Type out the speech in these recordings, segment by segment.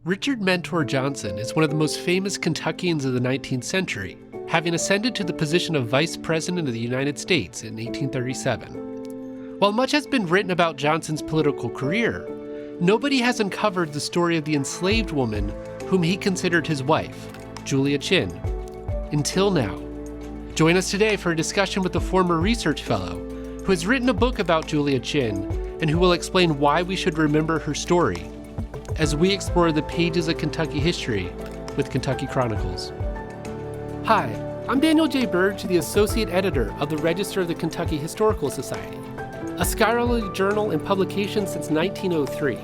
Richard Mentor Johnson is one of the most famous Kentuckians of the 19th century, having ascended to the position of Vice President of the United States in 1837. While much has been written about Johnson's political career, nobody has uncovered the story of the enslaved woman whom he considered his wife, Julia Chinn, until now. Join us today for a discussion with a former research fellow who has written a book about Julia Chinn and who will explain why we should remember her story as we explore the pages of Kentucky history with Kentucky Chronicles. Hi, I'm Daniel J. Burge, the Associate Editor of the Register of the Kentucky Historical Society, a scholarly journal and publication since 1903.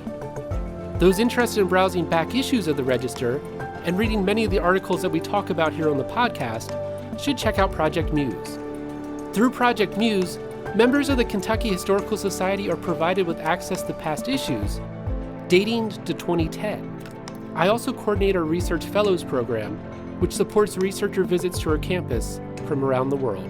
Those interested in browsing back issues of the Register and reading many of the articles that we talk about here on the podcast should check out Project Muse. Through Project Muse, members of the Kentucky Historical Society are provided with access to past issues dating to 2010. I also coordinate our Research Fellows program, which supports researcher visits to our campus from around the world.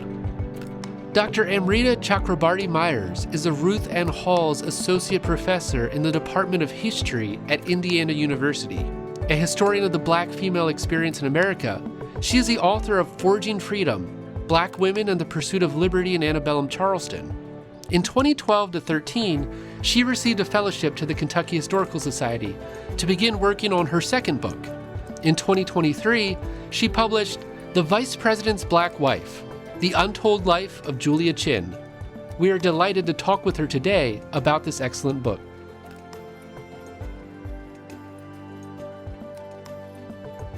Dr. Amrita Chakrabarti Myers is a Ruth N. Hall's Associate Professor in the Department of History at Indiana University. A historian of the Black female experience in America, she is the author of Forging Freedom, Black Women and the Pursuit of Liberty in Antebellum Charleston. In 2012-13, she received a fellowship to the Kentucky Historical Society to begin working on her second book. In 2023, she published The Vice President's Black Wife, The Untold Life of Julia Chinn. We are delighted to talk with her today about this excellent book.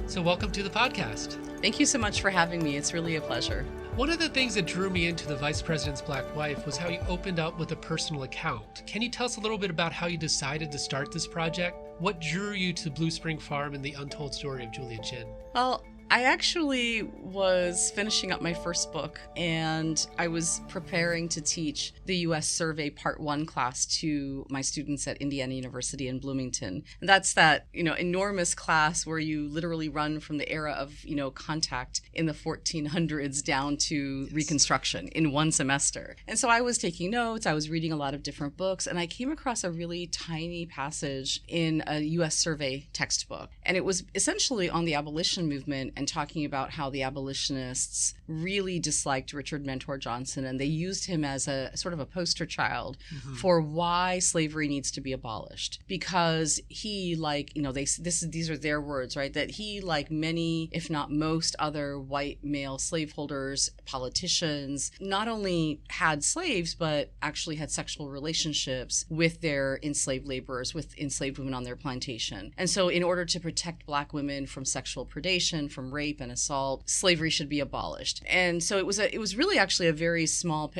So welcome to the podcast. Thank you so much for having me. It's really a pleasure. One of the things that drew me into The Vice President's Black Wife was how you opened up with a personal account. Can you tell us a little bit about how you decided to start this project? What drew you to Blue Spring Farm and the untold story of Julia Chinn? Well, I actually was finishing up my first book, and I was preparing to teach the U.S. Survey Part 1 class to my students at Indiana University in Bloomington. And that's that, enormous class where you literally run from the era of, contact in the 1400s down to Reconstruction in one semester. And so I was taking notes, I was reading a lot of different books, and I came across a really tiny passage in a U.S. Survey textbook. And it was essentially on the abolition movement and talking about how the abolitionists really disliked Richard Mentor Johnson, and they used him as a sort of a poster child for why slavery needs to be abolished. Because he, these are their words, right? That he, like many, if not most other white male slaveholders, politicians, not only had slaves, but actually had sexual relationships with their enslaved laborers, with enslaved women on their plantation. And so in order to protect Black women from sexual predation, from rape and assault, slavery should be abolished. And so it was really actually a very small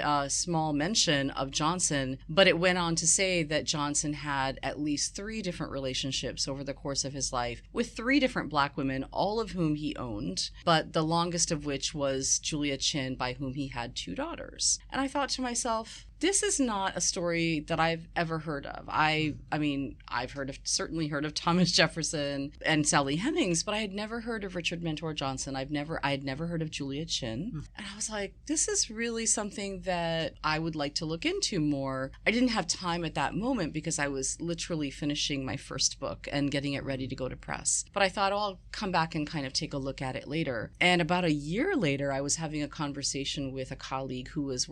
mention of Johnson, but it went on to say that Johnson had at least 3 different relationships over the course of his life with 3 different Black women, all of whom he owned, but the longest of which was Julia Chinn, by whom he had 2 daughters. And I thought to myself, this is not a story that I've ever heard of. I've certainly heard of Thomas Jefferson and Sally Hemings, but I had never heard of Richard Mentor Johnson. I had never heard of Julia Chinn. And I was like, this is really something that I would like to look into more. I didn't have time at that moment because I was literally finishing my first book and getting it ready to go to press. But I thought, I'll come back and kind of take a look at it later. And about a year later, I was having a conversation with a colleague who was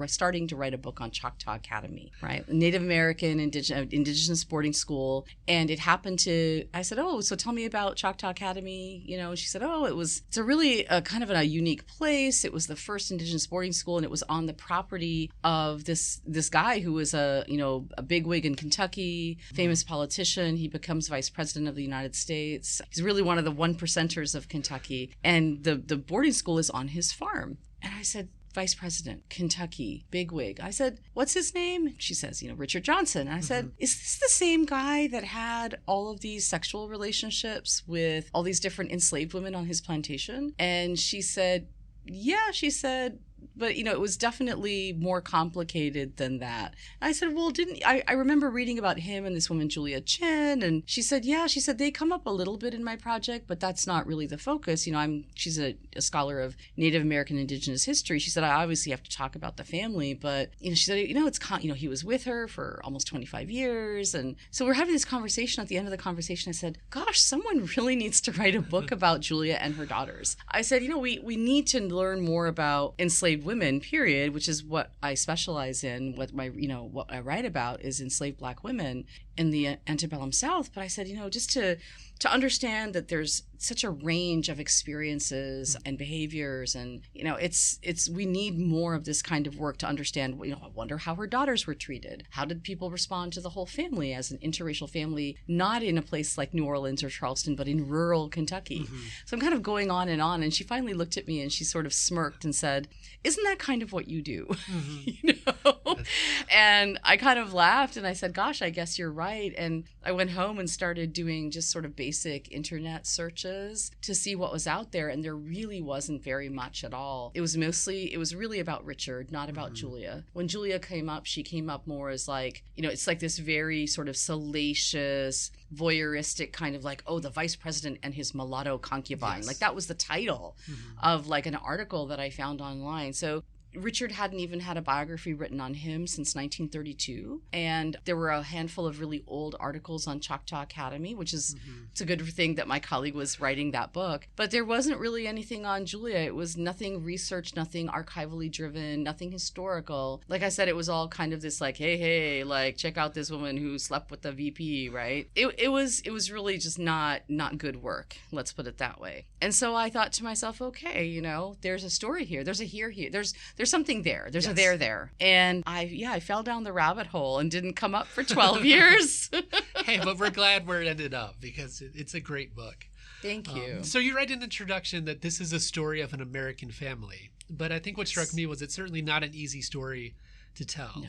starting to write a book on Choctaw Academy, right? Native American indigenous boarding school. And it happened I said, so tell me about Choctaw Academy. She said, it's a really kind of a unique place. It was the first indigenous boarding school, and it was on the property of this guy who was a bigwig in Kentucky, famous politician. He becomes vice president of the United States. He's really one of the 1%ers of Kentucky. And the boarding school is on his farm. And I said, Vice President, Kentucky, bigwig. I said, what's his name? She says, Richard Johnson. And I said, is this the same guy that had all of these sexual relationships with all these different enslaved women on his plantation? And she said, yeah. She said, But, it was definitely more complicated than that. And I said, well, I remember reading about him and this woman, Julia Chinn. And she said, yeah, she said, they come up a little bit in my project, but that's not really the focus. She's a scholar of Native American Indigenous history. She said, I obviously have to talk about the family, but, she said, he was with her for almost 25 years. And so we're having this conversation. At the end of the conversation, I said, gosh, someone really needs to write a book about Julia and her daughters. I said, we need to learn more about enslaved women, period, which is what I specialize in. What I write about is enslaved Black women in the antebellum South. But I said, just to understand that there's such a range of experiences and behaviors, and we need more of this kind of work to understand. I wonder how her daughters were treated. How did people respond to the whole family as an interracial family, not in a place like New Orleans or Charleston, but in rural Kentucky? Mm-hmm. So I'm kind of going on, and she finally looked at me and she sort of smirked and said, "Isn't that kind of what you do?" Mm-hmm. And I kind of laughed and I said, "Gosh, I guess you're right." And I went home and started doing just sort of basic internet searches to see what was out there, and there really wasn't very much at all. It was really about Richard, not about Julia. When Julia came up, she came up more as like, it's like this very sort of salacious, voyeuristic kind of like, oh, the vice president and his mulatto concubine. Yes. Like that was the title of like an article that I found online. So Richard hadn't even had a biography written on him since 1932. And there were a handful of really old articles on Choctaw Academy, which is it's a good thing that my colleague was writing that book. But there wasn't really anything on Julia. It was nothing researched, nothing archivally driven, nothing historical. Like I said, it was all kind of this like, hey, like check out this woman who slept with the VP, right? It was really just not good work. Let's put it that way. And so I thought to myself, okay, there's a story here. There's a here. There's something there. There's a there. And I fell down the rabbit hole and didn't come up for 12 years. Hey, but we're glad where it ended up because it's a great book. Thank you. So you write in the introduction that this is a story of an American family. But I think what struck me was it's certainly not an easy story to tell. No.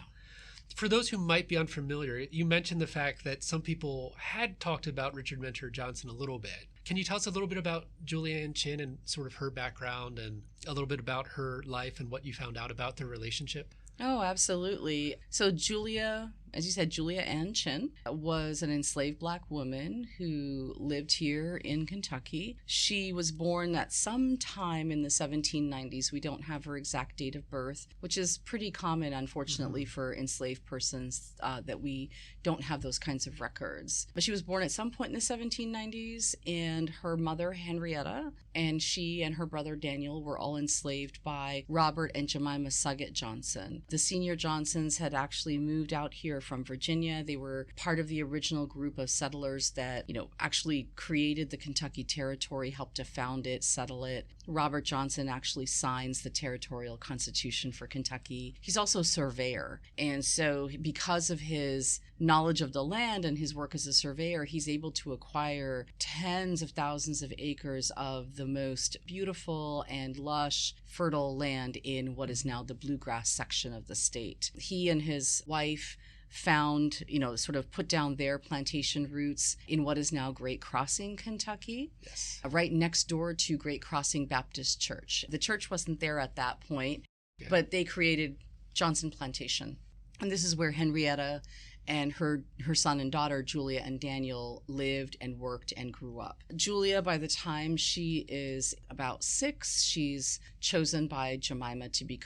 For those who might be unfamiliar, you mentioned the fact that some people had talked about Richard Mentor Johnson a little bit. Can you tell us a little bit about Julia Chinn and sort of her background and a little bit about her life and what you found out about their relationship? Oh, absolutely. So Julia, as you said, Julia Ann Chinn was an enslaved Black woman who lived here in Kentucky. She was born at some time in the 1790s. We don't have her exact date of birth, which is pretty common, unfortunately, for enslaved persons, that we don't have those kinds of records. But she was born at some point in the 1790s, and her mother, Henrietta, and she and her brother Daniel were all enslaved by Robert and Jemima Suggett Johnson. The senior Johnsons had actually moved out here from Virginia. They were part of the original group of settlers that, actually created the Kentucky Territory, helped to found it, settle it. Robert Johnson actually signs the territorial constitution for Kentucky. He's also a surveyor. And so because of his knowledge of the land and his work as a surveyor, he's able to acquire tens of thousands of acres of the most beautiful and lush, fertile land in what is now the bluegrass section of the state. He and his wife found, sort of put down their plantation roots in what is now Great Crossing, Kentucky, yes, right next door to Great Crossing Baptist Church. The church wasn't there at that point, but they created Johnson Plantation. And this is where Henrietta and her son and daughter, Julia and Daniel, lived and worked and grew up. Julia, by the time she is about 6, she's chosen by Jemima to be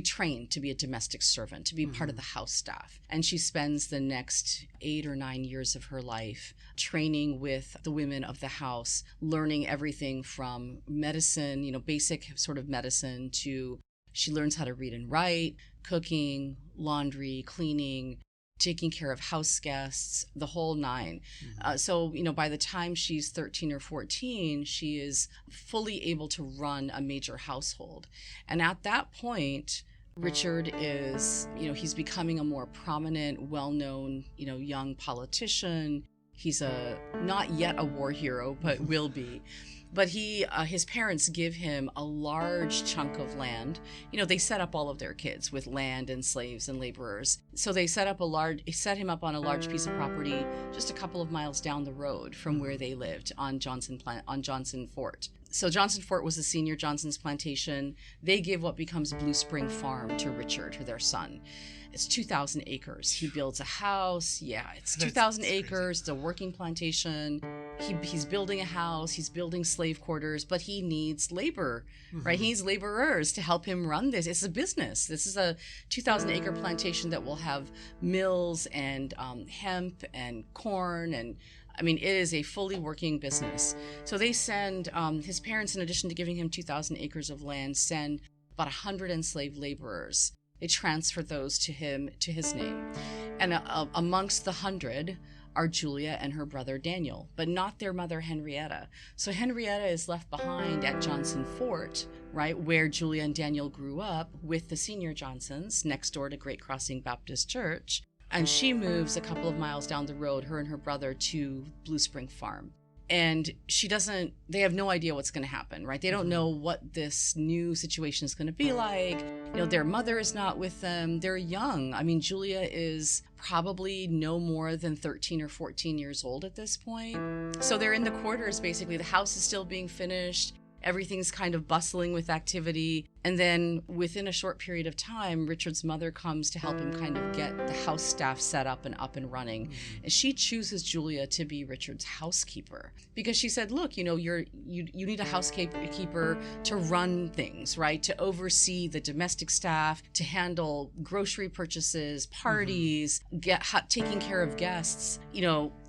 trained to be a domestic servant, to be part of the house staff. And she spends the next 8 or 9 years of her life training with the women of the house, learning everything from medicine, basic sort of medicine, to she learns how to read and write, cooking, laundry, cleaning, taking care of house guests, the whole nine. So, by the time she's 13 or 14, she is fully able to run a major household. And at that point, Richard is, he's becoming a more prominent, well-known, young politician. He's not yet a war hero, but will be. But his parents give him a large chunk of land. They set up all of their kids with land and slaves and laborers. So they set him up on a large piece of property just a couple of miles down the road from where they lived on Johnson Fort. So Johnson Fort was the senior Johnson's plantation. They give what becomes Blue Spring Farm to Richard, to their son. It's 2,000 acres. He builds a house. Yeah, it's 2,000 acres. It's a working plantation. He's building a house. He's building slave quarters, but he needs labor, right? He needs laborers to help him run this. It's a business. This is a 2,000 acre plantation that will have mills and hemp and corn and it is a fully working business. So they send, his parents, in addition to giving him 2,000 acres of land, send about 100 enslaved laborers. They transfer those to him, to his name. And amongst the 100 are Julia and her brother Daniel, but not their mother Henrietta. So Henrietta is left behind at Johnson Fort, right, where Julia and Daniel grew up with the senior Johnsons next door to Great Crossing Baptist Church. And she moves a couple of miles down the road, her and her brother, to Blue Spring Farm. And they have no idea what's going to happen, right? They don't know what this new situation is going to be like. Their mother is not with them. They're young. Julia is probably no more than 13 or 14 years old at this point. So they're in the quarters, basically. The house is still being finished. Everything's kind of bustling with activity. And then within a short period of time, Richard's mother comes to help him kind of get the house staff set up and running. And she chooses Julia to be Richard's housekeeper because she said, look, you need a housekeeper to run things, right? To oversee the domestic staff, to handle grocery purchases, parties, taking care of guests,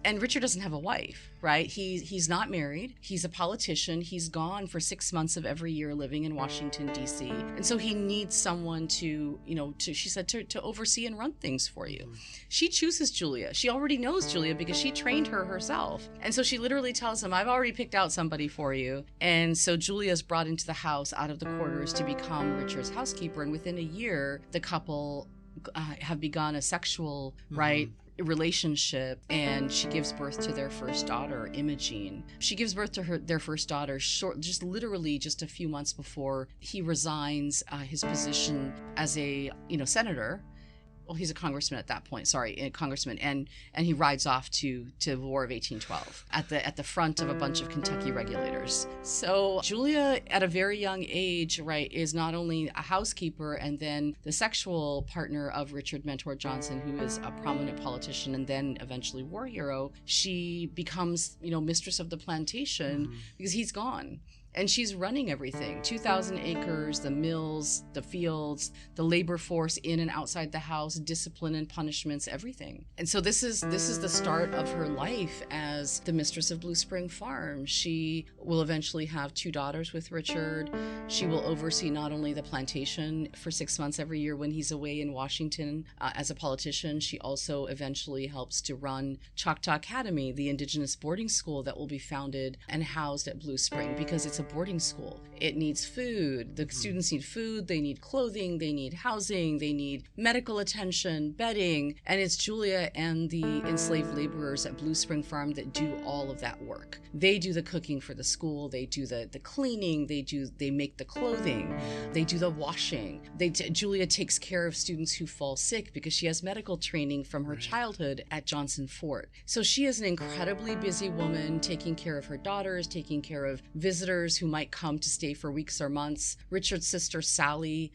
and Richard doesn't have a wife, right? He's not married. He's a politician. He's gone for 6 months of every year living in Washington, D.C. And so he needs someone to oversee and run things for you. She chooses Julia. She already knows Julia because she trained her herself. And so she literally tells him, I've already picked out somebody for you. And so Julia's brought into the house out of the quarters to become Richard's housekeeper. And within a year, the couple have begun a sexual, relationship, and she gives birth to their first daughter, Imogene. She gives birth to their first daughter literally just a few months before he resigns his position as a senator. Well, he's a congressman at that point. A congressman, and he rides off to the War of 1812 at the front of a bunch of Kentucky regulators. So Julia, at a very young age, right, is not only a housekeeper and then the sexual partner of Richard Mentor Johnson, who is a prominent politician and then eventually war hero. She becomes, mistress of the plantation because he's gone. And she's running everything, 2,000 acres, the mills, the fields, the labor force in and outside the house, discipline and punishments, everything. And so this is the start of her life as the mistress of Blue Spring Farm. She will eventually have 2 daughters with Richard. She will oversee not only the plantation for 6 months every year when he's away in Washington as a politician, she also eventually helps to run Choctaw Academy, the indigenous boarding school that will be founded and housed at Blue Spring, because it's a boarding school. It needs food. The students need food. They need clothing. They need housing. They need medical attention, bedding. And it's Julia and the enslaved laborers at Blue Spring Farm that do all of that work. They do the cooking for the school. They do the cleaning. They make the clothing. They do the washing. Julia takes care of students who fall sick because she has medical training from her childhood at Johnson Fort. So she is an incredibly busy woman, taking care of her daughters, taking care of visitors who might come to stay for weeks or months. Richard's sister Sally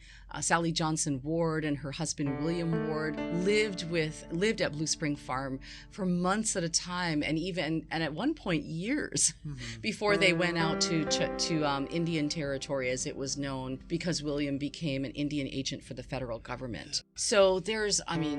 Johnson Ward, and her husband William Ward lived at Blue Spring Farm for months at a time, and at one point years before they went out to Indian Territory, as it was known, because William became an Indian agent for the federal government. So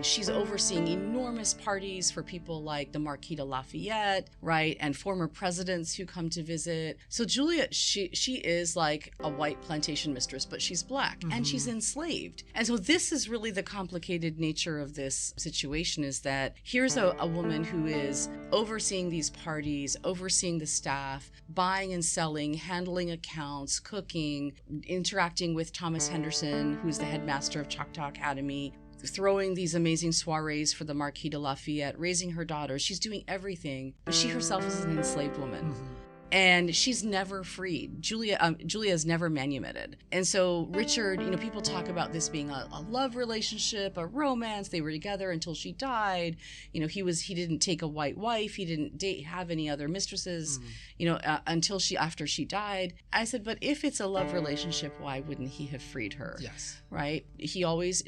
she's overseeing enormous parties for people like the Marquis de Lafayette, right, and former presidents who come to visit. So Julia, she is like a white plantation mistress, but she's black and she's enslaved. And so this is really the complicated nature of this situation, is that here's a woman who is overseeing these parties, overseeing the staff, buying and selling, handling accounts, cooking, interacting with Thomas Henderson, who's the headmaster of Choctaw Academy, throwing these amazing soirees for the Marquis de Lafayette, raising her daughters. She's doing everything, but she herself is an enslaved woman. And she's never freed. Julia is never manumitted. And so Richard, people talk about this being a love relationship, a romance. They were together until she died. He didn't take a white wife. He didn't have any other mistresses, after she died. I said, but if it's a love relationship, why wouldn't he have freed her? Yes. Right? He always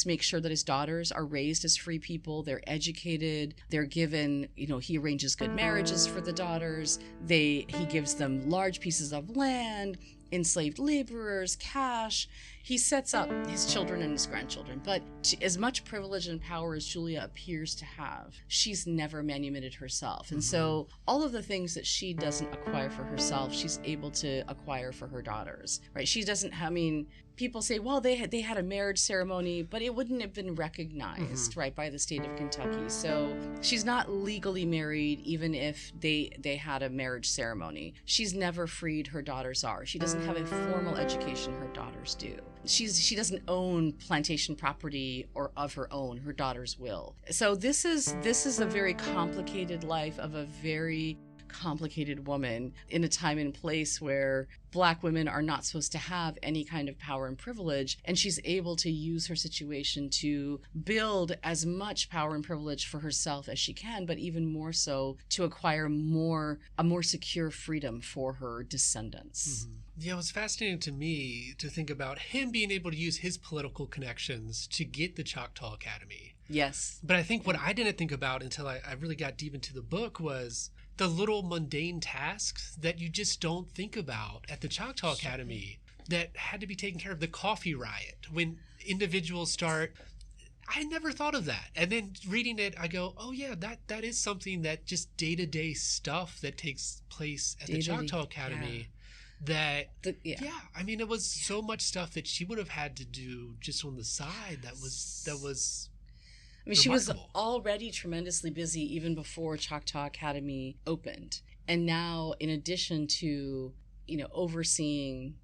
makes sure that his daughters are raised as free people. They're educated. They're given, he arranges good marriages for the daughters. He gives them large pieces of land, enslaved laborers, cash. He sets up his children and his grandchildren. But as much privilege and power as Julia appears to have, she's never manumitted herself. And so all of the things that she doesn't acquire for herself, she's able to acquire for her daughters, right? She doesn't, people say, well, they had a marriage ceremony, but it wouldn't have been recognized, right, by the state of Kentucky. So she's not legally married, even if they had a marriage ceremony. She's never freed. Her daughters are. She doesn't have a formal education. Her daughters do. She doesn't own plantation property or of her own. Her daughters will. So this is a very complicated life of a very complicated woman in a time and place where Black women are not supposed to have any kind of power and privilege, and she's able to use her situation to build as much power and privilege for herself as she can, but even more so to acquire a more secure freedom for her descendants. Yeah, it was fascinating to me to think about him being able to use his political connections to get the Choctaw Academy. Yes. But I think what I didn't think about until I really got deep into the book was the little mundane tasks that you just don't think about at the Choctaw Academy that had to be taken care of. The coffee riot, when individuals start, I never thought of that. And then reading it, I go, oh yeah, that is something that just day-to-day stuff that takes place at the Choctaw Academy. It was so much stuff that she would have had to do just on the side. That was she was already tremendously busy even before Choctaw Academy opened. And now, in addition to, overseeing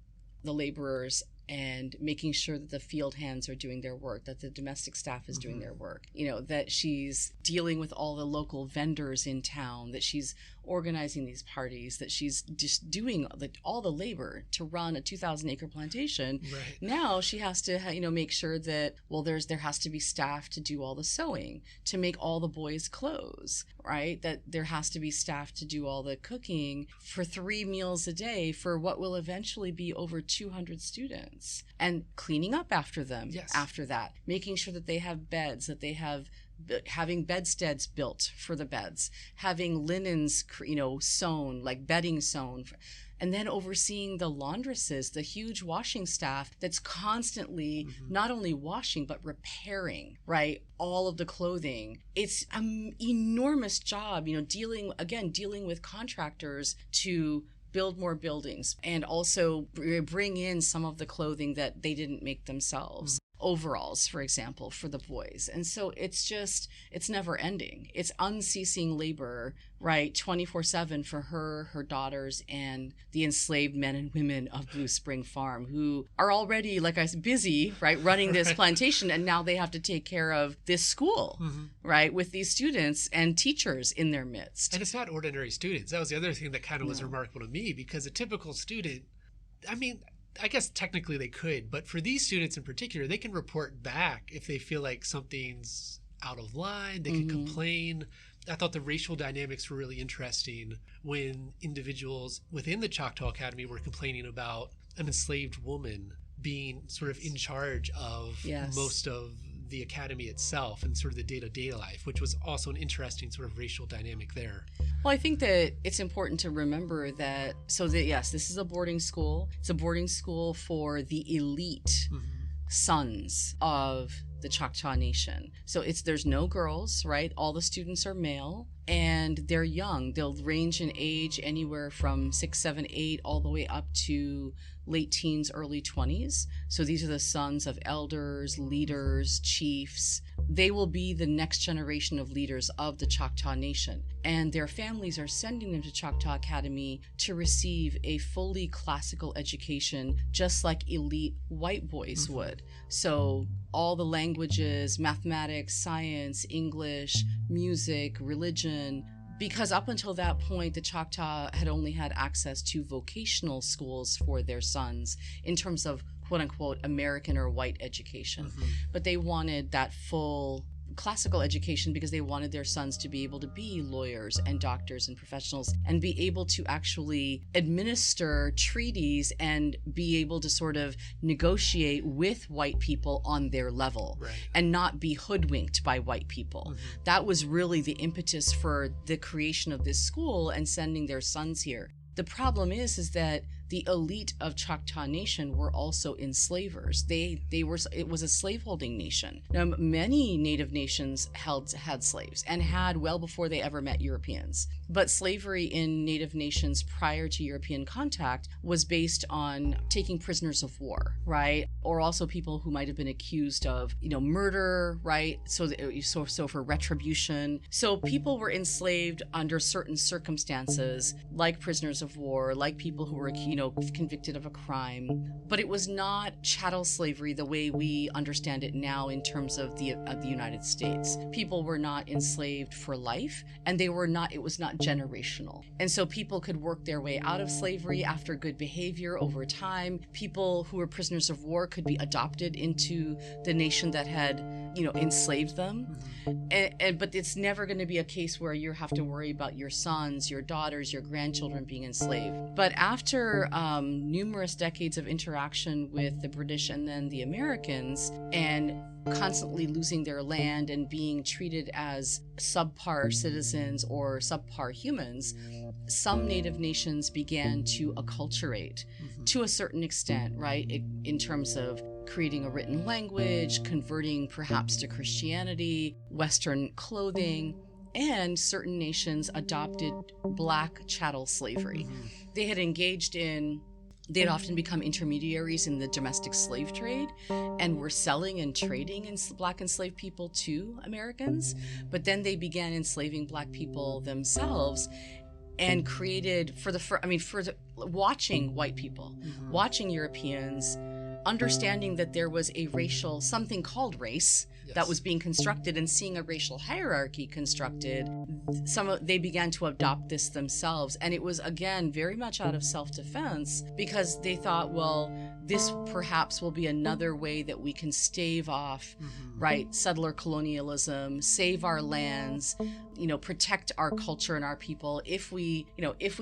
the laborers and making sure that the field hands are doing their work, that the domestic staff is doing their work, that she's dealing with all the local vendors in town, that she's organizing these parties, that she's just doing all the labor to run a 2,000-acre plantation. Right. Now she has to, make sure that, there has to be staff to do all the sewing, to make all the boys' clothes, right? That there has to be staff to do all the cooking for 3 meals a day for what will eventually be over 200 students, and cleaning up after them. Yes. After that, making sure that they have beds, that they have having bedsteads built for the beds, having linens, sewn, like bedding sewn, and then overseeing the laundresses, the huge washing staff that's constantly not only washing, but repairing, right, all of the clothing. It's an enormous job, dealing with contractors to build more buildings and also bring in some of the clothing that they didn't make themselves. Overalls, for example, for the boys. And so it's never ending. It's unceasing labor, right, 24/7 for her daughters, and the enslaved men and women of Blue Spring Farm, who are already, like I said, busy, right, running this plantation, and now they have to take care of this school, right, with these students and teachers in their midst. And it's not ordinary students. That was the other thing that kind of was remarkable to me, because a typical student, I guess technically they could, but for these students in particular, they can report back if they feel like something's out of line. They can complain. I thought the racial dynamics were really interesting when individuals within the Choctaw Academy were complaining about an enslaved woman being sort of in charge of most of the academy itself and sort of the day-to-day life, which was also an interesting sort of racial dynamic there. Well, I think that it's important to remember that, this is a boarding school. It's a boarding school for the elite sons of the Choctaw Nation. So there's no girls, right? All the students are male, and they're young. They'll range in age anywhere from 6, 7, 8, all the way up to late teens, early 20s. So these are the sons of elders, leaders, chiefs. They will be the next generation of leaders of the Choctaw Nation. And their families are sending them to Choctaw Academy to receive a fully classical education, just like elite white boys would. So all the languages, mathematics, science, English, music, religion, because up until that point, the Choctaw had only had access to vocational schools for their sons in terms of quote unquote American or white education. But they wanted that full classical education because they wanted their sons to be able to be lawyers and doctors and professionals and be able to actually administer treaties and be able to sort of negotiate with white people on their level, right, and not be hoodwinked by white people. That was really the impetus for the creation of this school and sending their sons here. The problem is that the elite of Choctaw Nation were also enslavers. It was a slaveholding nation. Now, many Native nations had slaves and had well before they ever met Europeans. But slavery in Native nations prior to European contact was based on taking prisoners of war, right? Or also people who might have been accused of, murder, right? So for retribution. So people were enslaved under certain circumstances, like prisoners of war, like people who were, convicted of a crime. But it was not chattel slavery the way we understand it now in terms of the United States. People were not enslaved for life, and it was not generational. And so people could work their way out of slavery after good behavior over time. People who were prisoners of war could be adopted into the nation that had, enslaved them. But it's never going to be a case where you have to worry about your sons, your daughters, your grandchildren being enslaved. But after numerous decades of interaction with the British and then the Americans, and constantly losing their land and being treated as subpar citizens or subpar humans, some Native nations began to acculturate to a certain extent, right? In terms of creating a written language, converting perhaps to Christianity, Western clothing, and certain nations adopted Black chattel slavery. They had often become intermediaries in the domestic slave trade and were selling and trading in Black enslaved people to Americans. But then they began enslaving Black people themselves and created watching white people, watching Europeans, understanding that there was something called race, that was being constructed, and seeing a racial hierarchy constructed, they began to adopt this themselves. And it was, again, very much out of self-defense, because they thought, well, this perhaps will be another way that we can stave off, right, settler colonialism, save our lands, protect our culture and our people. If we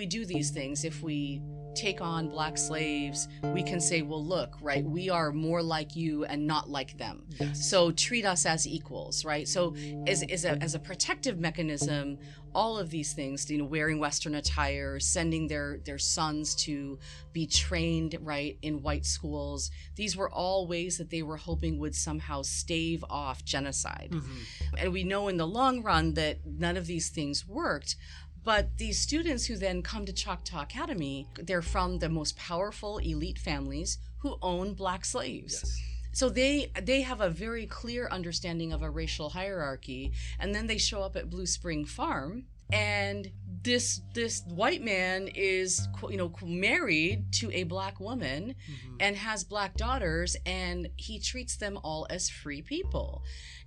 do these things, if we take on Black slaves, we can say, well, look, right, we are more like you and not like them. So treat us as equals, right? So as a protective mechanism, all of these things, wearing Western attire, sending their sons to be trained, right, in white schools, these were all ways that they were hoping would somehow stave off genocide. And we know in the long run that none of these things worked. But these students who then come to Choctaw Academy, they're from the most powerful elite families who own Black slaves. So they have a very clear understanding of a racial hierarchy, and then they show up at Blue Spring Farm, and this white man is married to a Black woman and has Black daughters, and he treats them all as free people.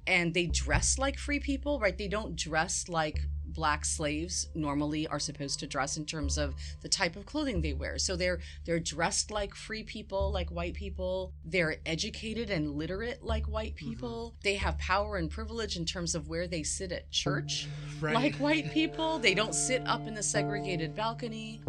And they dress like free people, right? They don't dress like Black slaves normally are supposed to dress in terms of the type of clothing they wear. So they're dressed like free people, like white people. They're educated and literate like white people. They have power and privilege in terms of where they sit at church, like white people. They don't sit up in the segregated balcony.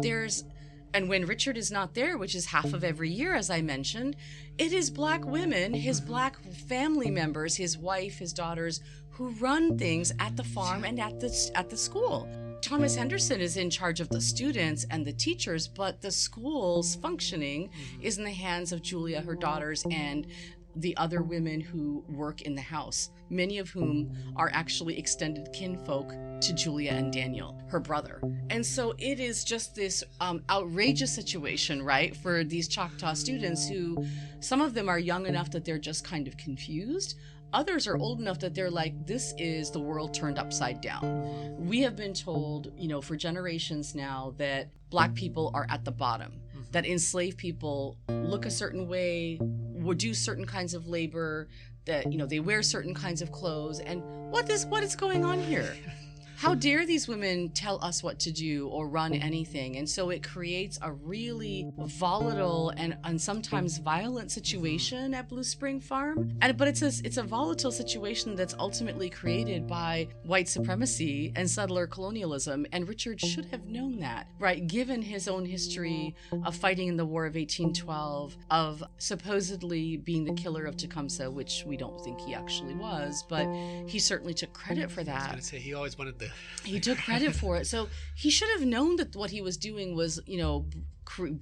And when Richard is not there, which is half of every year, as I mentioned, it is Black women, his Black family members, his wife, his daughters, who run things at the farm and at the school. Thomas Henderson is in charge of the students and the teachers, but the school's functioning is in the hands of Julia, her daughters, and the other women who work in the house, many of whom are actually extended kinfolk to Julia and Daniel, her brother. And so it is just this outrageous situation, right, for these Choctaw students who, some of them are young enough that they're just kind of confused. Others are old enough that they're like, this is the world turned upside down. We have been told, for generations now, that Black people are at the bottom, that enslaved people look a certain way, would do certain kinds of labor, that, they wear certain kinds of clothes. And what is going on here? how dare these women tell us what to do or run anything? And so it creates a really volatile and sometimes violent situation at Blue Spring Farm. But it's a volatile situation that's ultimately created by white supremacy and settler colonialism. And Richard should have known that, right? Given his own history of fighting in the War of 1812, of supposedly being the killer of Tecumseh, which we don't think he actually was, but he certainly took credit for that. I was going to say, he always wanted He took credit for it. So he should have known that what he was doing was,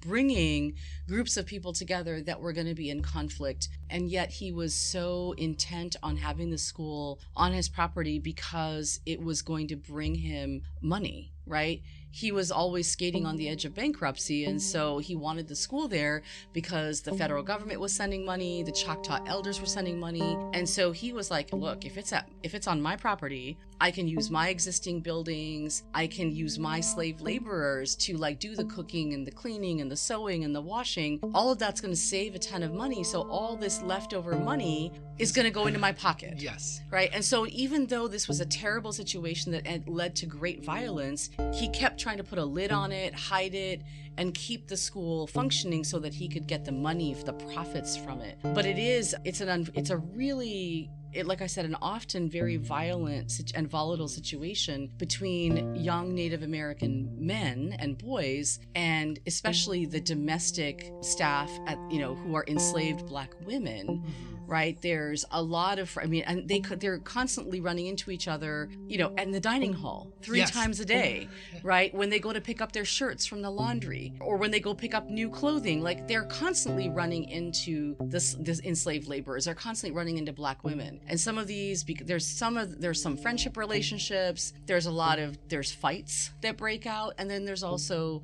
bringing groups of people together that were going to be in conflict. And yet he was so intent on having the school on his property because it was going to bring him money, right? He was always skating on the edge of bankruptcy, and so he wanted the school there because the federal government was sending money, the Choctaw elders were sending money, and so he was like, look, if it's on my property, I can use my existing buildings, I can use my slave laborers to do the cooking and the cleaning and the sewing and the washing. All of that's going to save a ton of money, so all this leftover money is going to go into my pocket. Yes. Right? And so even though this was a terrible situation that led to great violence, he kept trying to put a lid on it, hide it, and keep the school functioning so that he could get the money, the profits from it. But it's a really, like I said, an often very violent and volatile situation between young Native American men and boys, and especially the domestic staff who are enslaved Black women. Right? There's a lot of, and they're constantly running into each other, in the dining hall three times a day, right? When they go to pick up their shirts from the laundry, or when they go pick up new clothing, like they're constantly running into this enslaved laborers. They're constantly running into Black women. And some of these, there's some friendship relationships. There's fights that break out. And then there's also,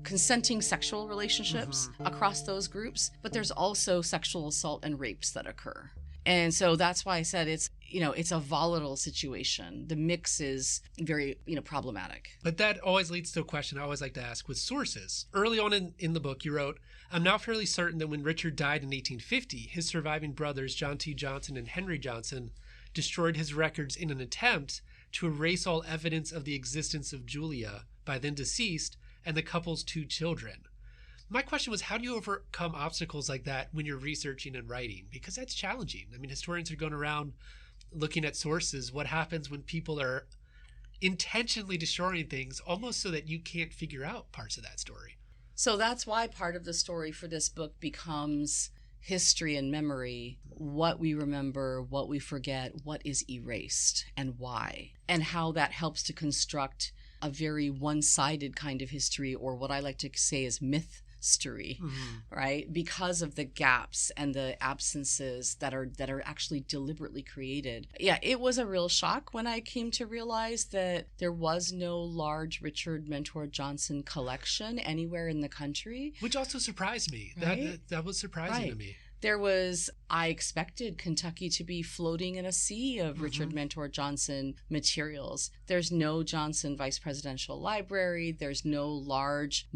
consenting sexual relationships across those groups. But there's also sexual assault and rapes that occur. And so that's why I said it's a volatile situation. The mix is very, problematic. But that always leads to a question I always like to ask with sources. Early on in the book, you wrote, I'm now fairly certain that when Richard died in 1850, his surviving brothers, John T. Johnson and Henry Johnson, destroyed his records in an attempt to erase all evidence of the existence of Julia, by then deceased, and the couple's 2 children. My question was, how do you overcome obstacles like that when you're researching and writing? Because that's challenging. Historians are going around looking at sources. What happens when people are intentionally destroying things almost so that you can't figure out parts of that story? So that's why part of the story for this book becomes history and memory, what we remember, what we forget, what is erased, and why, and how that helps to construct a very one-sided kind of history, or what I like to say is myth-story, right? Because of the gaps and the absences that are actually deliberately created. Yeah, it was a real shock when I came to realize that there was no large Richard Mentor Johnson collection anywhere in the country. Which also surprised me. Right? That was surprising to me. I expected Kentucky to be floating in a sea of Richard Mentor Johnson materials. There's no Johnson Vice Presidential Library. There's no large,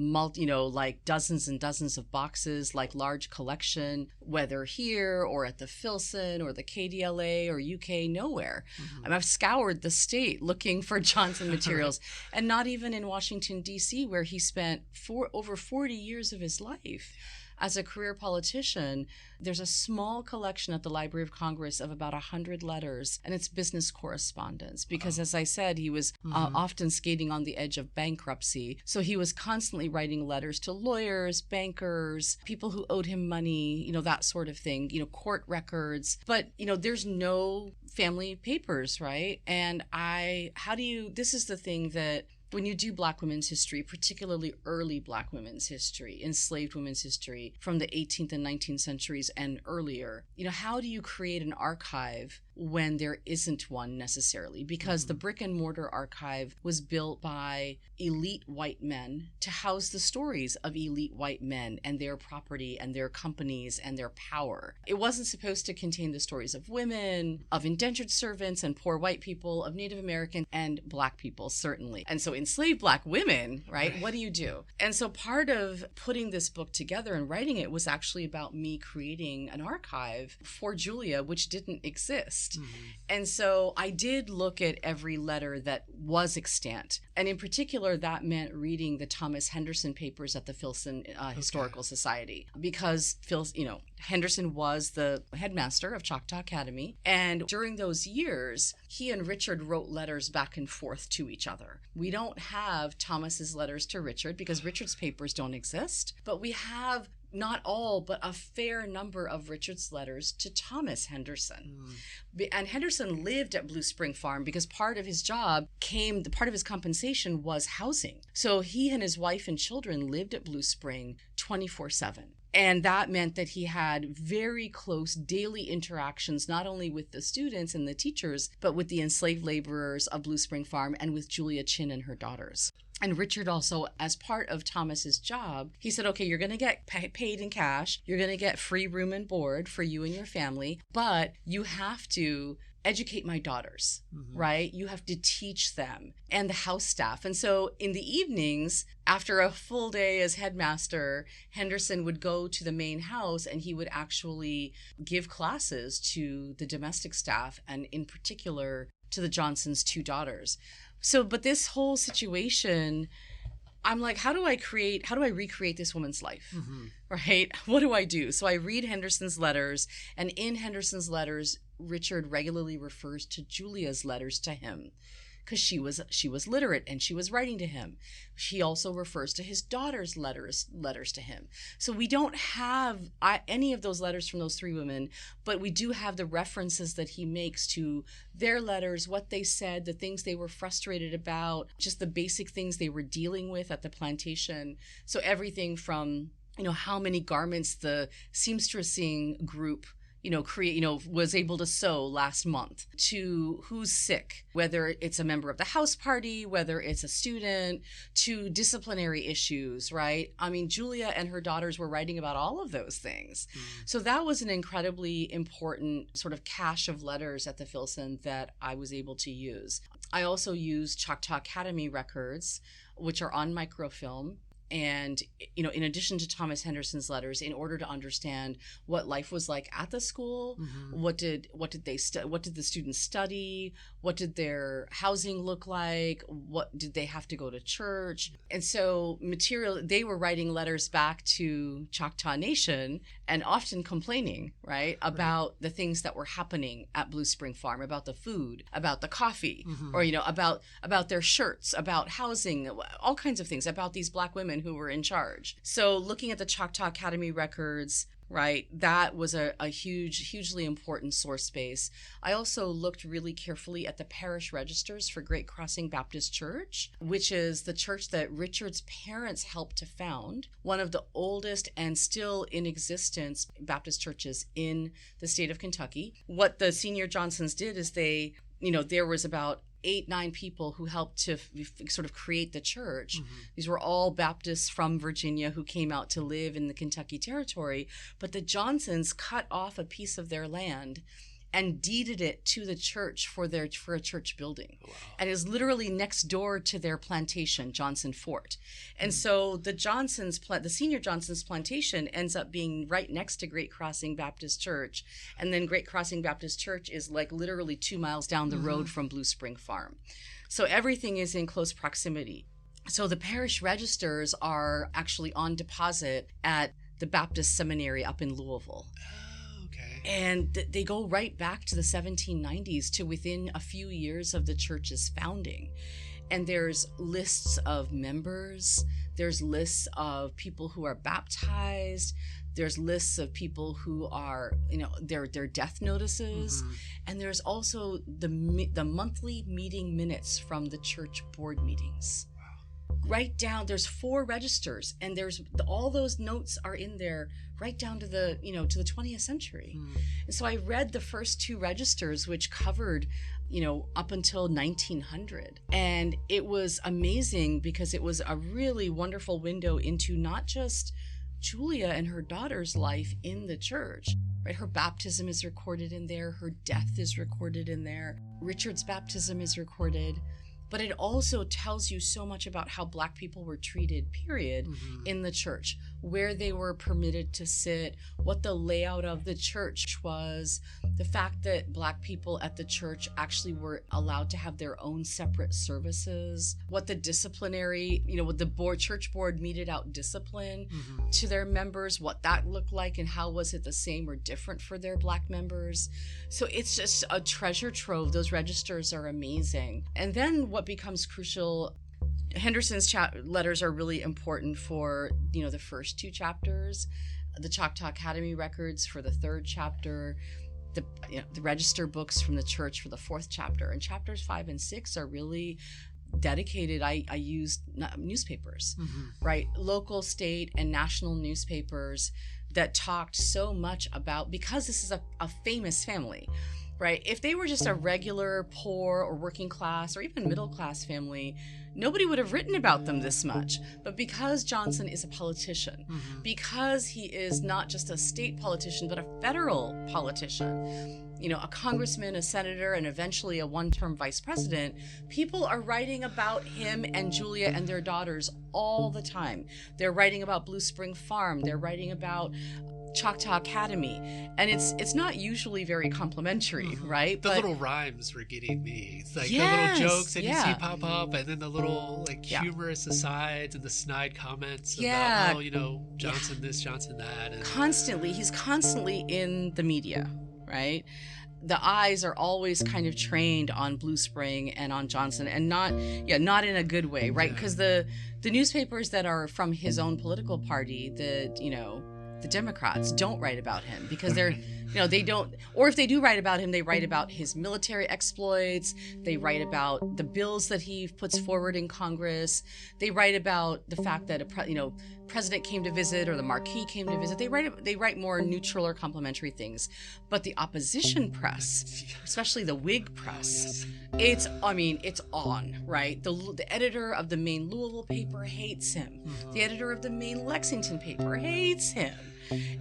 dozens and dozens of boxes, large collection, whether here or at the Filson or the KDLA or UK, nowhere. I've scoured the state looking for Johnson materials, and not even in Washington, D.C., where he spent over 40 years of his life. As a career politician, there's a small collection at the Library of Congress of about 100 letters, and it's business correspondence because, as I said, he was often skating on the edge of bankruptcy. So he was constantly writing letters to lawyers, bankers, people who owed him money, that sort of thing, court records. But, there's no family papers, right? And this is the thing that when you do Black women's history, particularly early Black women's history, enslaved women's history from the 18th and 19th centuries and earlier, how do you create an archive when there isn't one necessarily? Because the brick and mortar archive was built by elite white men to house the stories of elite white men and their property and their companies and their power. It wasn't supposed to contain the stories of women, of indentured servants and poor white people, of Native American and Black people, certainly. And so enslaved Black women, right? What do you do? And so part of putting this book together and writing it was actually about me creating an archive for Julia, which didn't exist. exist. And so I did look at every letter that was extant. And in particular, that meant reading the Thomas Henderson papers at the Filson Historical Society, because Henderson was the headmaster of Choctaw Academy. And during those years, he and Richard wrote letters back and forth to each other. We don't have Thomas's letters to Richard because Richard's papers don't exist, but we have not all, but a fair number of Richard's letters to Thomas Henderson. And Henderson lived at Blue Spring Farm because part of his compensation was housing. So he and his wife and children lived at Blue Spring 24/7. And that meant that he had very close daily interactions, not only with the students and the teachers, but with the enslaved laborers of Blue Spring Farm and with Julia Chinn and her daughters. And Richard also, as part of Thomas's job, he said, okay, you're going to get paid in cash. You're going to get free room and board for you and your family, but you have to educate my daughters, right? You have to teach them and the house staff. And so in the evenings, after a full day as headmaster, Henderson would go to the main house and he would actually give classes to the domestic staff and in particular to the Johnsons' two daughters. So, but this whole situation, I'm like, how do I recreate this woman's life, right? What do I do? So I read Henderson's letters, and in Henderson's letters, Richard regularly refers to Julia's letters to him because she was literate and she was writing to him. He also refers to his daughter's letters to him. So we don't have any of those letters from those three women, but we do have the references that he makes to their letters, what they said, the things they were frustrated about, just the basic things they were dealing with at the plantation. So everything from, how many garments the seamstressing group was able to sew last month, to who's sick, whether it's a member of the house party, whether it's a student, to disciplinary issues, right? I mean, Julia and her daughters were writing about all of those things. So that was an incredibly important sort of cache of letters at the Filson that I was able to use. I also used Choctaw Academy records, which are on microfilm. And, in addition to Thomas Henderson's letters, in order to understand what life was like at the school, what did the students study, what did their housing look like, what did they have to go to church, and so they were writing letters back to Choctaw Nation and often complaining, right, about the things that were happening at Blue Spring Farm, about the food, about the coffee, or about their shirts, about housing, all kinds of things, about these Black women who were in charge. So looking at the Choctaw Academy records, right, that was a hugely important source space. I also looked really carefully at the parish registers for Great Crossing Baptist Church, which is the church that Richard's parents helped to found, one of the oldest and still in existence Baptist churches in the state of Kentucky. What the senior Johnsons did is there was about 8-9 people who helped to sort of create the church. These were all Baptists from Virginia who came out to live in the Kentucky Territory, but the Johnsons cut off a piece of their land and deeded it to the church for a church building. Wow. And is literally next door to their plantation, Johnson Fort. And so the senior Johnson's plantation ends up being right next to Great Crossing Baptist Church. And then Great Crossing Baptist Church is like literally 2 miles down the road from Blue Spring Farm. So everything is in close proximity. So the parish registers are actually on deposit at the Baptist Seminary up in Louisville. And they go right back to the 1790s, to within a few years of the church's founding. And there's lists of members, there's lists of people who are baptized, there's lists of people who are, their death notices, and there's also the monthly meeting minutes from the church board meetings. Right down, there's 4 registers, and there's all those notes are in there right down to the 20th century. And so I read the first 2 registers, which covered up until 1900, and it was amazing because it was a really wonderful window into not just Julia and her daughter's life in the church, right? Her baptism is recorded in there, her death is recorded in there, Richard's baptism is recorded. But it also tells you so much about how Black people were treated, period, in the church, where they were permitted to sit, what the layout of the church was, the fact that Black people at the church actually were allowed to have their own separate services, what the disciplinary, what the church board meted out discipline to their members, what that looked like, and how was it the same or different for their Black members. So it's just a treasure trove. Those registers are amazing. And then what becomes crucial, Henderson's letters are really important for, the first 2 chapters, the Choctaw Academy records for the 3rd chapter, the register books from the church for the 4th chapter, and chapters 5 and 6 are really dedicated. I used newspapers, right? Local, state, and national newspapers that talked so much about, because this is a famous family, right? If they were just a regular poor or working class or even middle class family, nobody would have written about them this much. But because Johnson is a politician, because he is not just a state politician, but a federal politician, a congressman, a senator, and eventually a one-term vice president, people are writing about him and Julia and their daughters all the time. They're writing about Blue Spring Farm. They're writing about Choctaw Academy, and it's not usually very complimentary, right? The little rhymes were getting me. It's like the little jokes that you see pop up, and then the little humorous asides and the snide comments about, Johnson this, Johnson that. And he's constantly in the media, right? The eyes are always kind of trained on Blue Spring and on Johnson, and not in a good way, right? Because the newspapers that are from his own political party, the Democrats, don't write about him because they don't, or if they do write about him, they write about his military exploits. They write about the bills that he puts forward in Congress. They write about the fact that president came to visit or the marquis came to visit. They write more neutral or complimentary things. But the opposition press, especially the Whig press, it's on, right? The editor of the main Louisville paper hates him. The editor of the main Lexington paper hates him.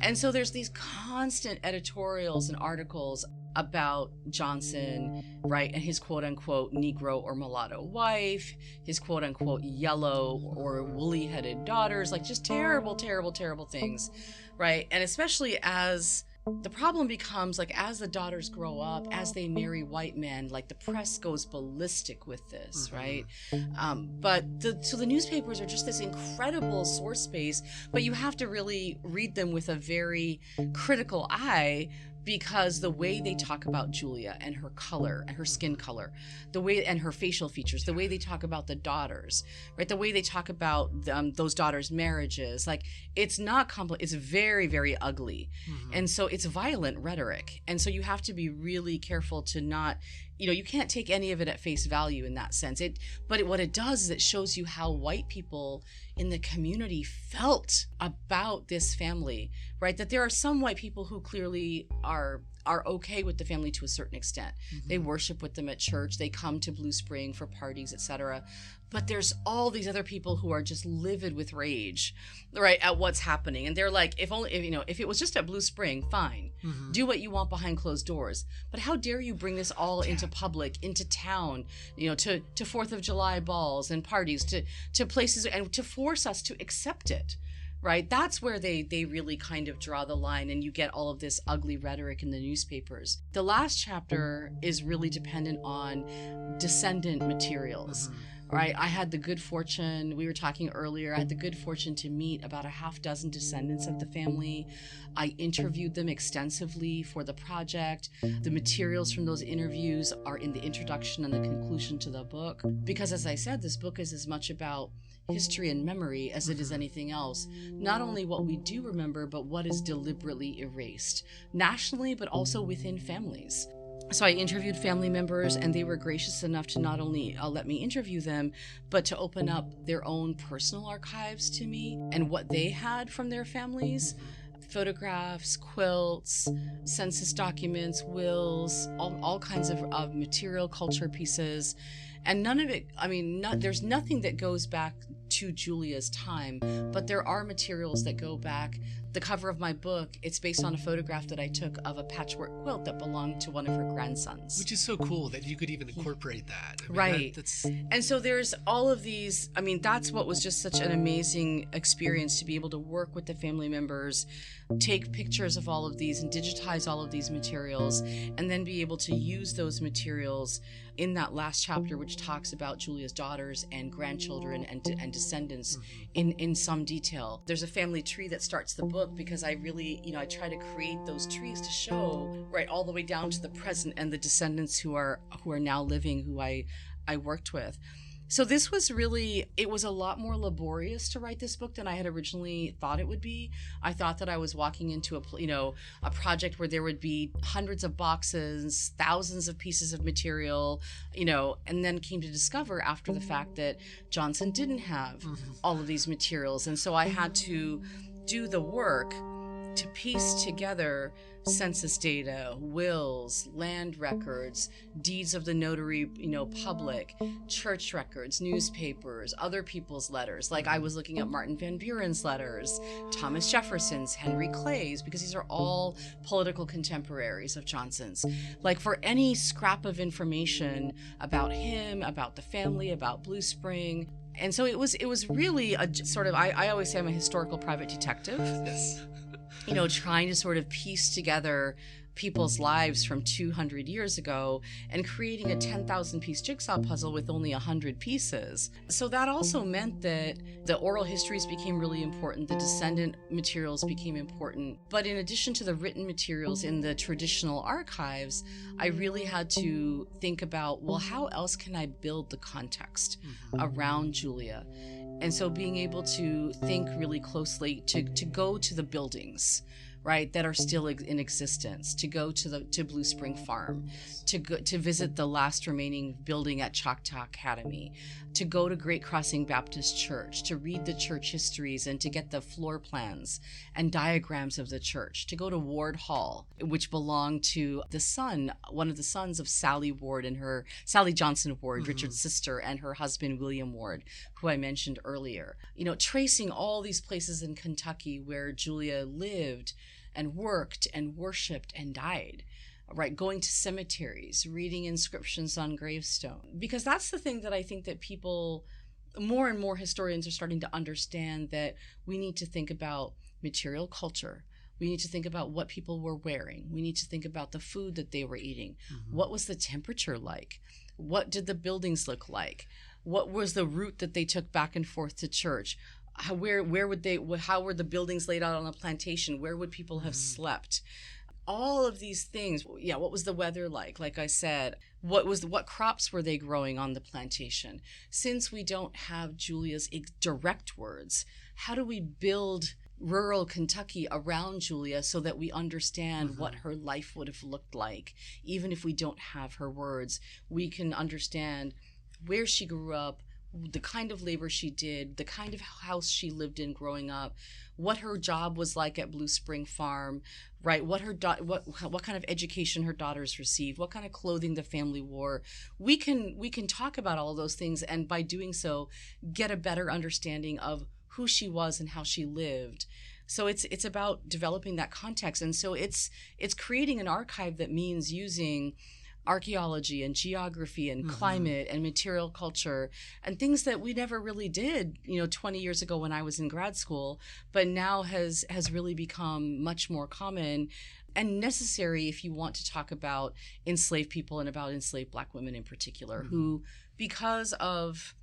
And so there's these constant editorials and articles about Johnson, right? And his quote unquote Negro or mulatto wife, his quote unquote yellow or woolly headed daughters, like just terrible, terrible, terrible things, right? And especially as the problem becomes, like, as the daughters grow up, as they marry white men, like the press goes ballistic with this, right? So the newspapers are just this incredible source space, but you have to really read them with a very critical eye, because the way they talk about Julia and her color and her skin color, the way and her facial features, the way they talk about the daughters, right? The way they talk about those daughters' marriages, like it's not it's very, very ugly. And so it's violent rhetoric. And so you have to be really careful to not, you can't take any of it at face value in that sense. What it does is it shows you how white people in the community felt about this family, right? That there are some white people who clearly are okay with the family to a certain extent. They worship with them at church. They come to Blue Spring for parties, etc. But there's all these other people who are just livid with rage, right, at what's happening. And they're like, if it was just at Blue Spring, fine. Do what you want behind closed doors. But how dare you bring this all into public, into town, to 4th of July balls and parties, to places, and to force us to accept it. Right? That's where they really kind of draw the line, and you get all of this ugly rhetoric in the newspapers. The last chapter is really dependent on descendant materials. Right? I had the good fortune, we were talking earlier, I had the good fortune to meet about a half dozen descendants of the family. I interviewed them extensively for the project. The materials from those interviews are in the introduction and the conclusion to the book. Because as I said, this book is as much about history and memory as it is anything else. Not only what we do remember, but what is deliberately erased, nationally, but also within families. So I interviewed family members, and they were gracious enough to not only let me interview them, but to open up their own personal archives to me and what they had from their families. Photographs, quilts, census documents, wills, all kinds of material culture pieces. And none of it, there's nothing that goes back to Julia's time, but there are materials that go back. The cover of my book, it's based on a photograph that I took of a patchwork quilt that belonged to one of her grandsons. Which is so cool that you could even incorporate that. I mean, right. That's... And so there's all of these, I mean, that's what was just such an amazing experience, to be able to work with the family members, take pictures of all of these and digitize all of these materials, and then be able to use those materials in that last chapter, which talks about Julia's daughters and grandchildren and descendants in some detail. There's a family tree that starts the book, because I really, I try to create those trees to show right all the way down to the present and the descendants who are now living, who I worked with. So this was really, it was a lot more laborious to write this book than I had originally thought it would be. I thought that I was walking into a project where there would be hundreds of boxes, thousands of pieces of material, and then came to discover after the fact that Johnson didn't have all of these materials. And so I had to do the work to piece together census data, wills, land records, deeds of the notary, public, church records, newspapers, other people's letters. Like I was looking at Martin Van Buren's letters, Thomas Jefferson's, Henry Clay's, because these are all political contemporaries of Johnson's. Like for any scrap of information about him, about the family, about Blue Spring. And so it was really a sort of, I always say I'm a historical private detective. Yes. Trying to sort of piece together people's lives from 200 years ago and creating a 10,000 piece jigsaw puzzle with only 100 pieces. So that also meant that the oral histories became really important, the descendant materials became important. But in addition to the written materials in the traditional archives, I really had to think about, well, how else can I build the context around Julia? And so being able to think really closely, to go to the buildings, right, that are still in existence, to go to Blue Spring Farm, to visit the last remaining building at Choctaw Academy, to go to Great Crossing Baptist Church, to read the church histories and to get the floor plans and diagrams of the church, to go to Ward Hall, which belonged to one of the sons of Sally Johnson Ward, Richard's sister, and her husband, William Ward, who I mentioned earlier. Tracing all these places in Kentucky where Julia lived and worked and worshiped and died, right? Going to cemeteries, reading inscriptions on gravestone. Because that's the thing that I think that people, more and more historians are starting to understand, that we need to think about material culture. We need to think about what people were wearing. We need to think about the food that they were eating. What was the temperature like? What did the buildings look like? What was the route that they took back and forth to church? How were the buildings laid out on a plantation? Where would people have slept? All of these things. Yeah, what was the weather like? Like I said, what crops were they growing on the plantation? Since we don't have Julia's direct words, how do we build rural Kentucky around Julia so that we understand what her life would have looked like? Even if we don't have her words, we can understand where she grew up, the kind of labor she did, the kind of house she lived in growing up, what her job was like at Blue Spring Farm, right? What kind of education her daughters received, what kind of clothing the family wore. We can talk about all of those things, and by doing so, get a better understanding of who she was and how she lived. So it's about developing that context, and so it's creating an archive that means using archaeology and geography and climate and material culture and things that we never really did 20 years ago when I was in grad school, but now has really become much more common and necessary if you want to talk about enslaved people and about enslaved Black women in particular, who, because of,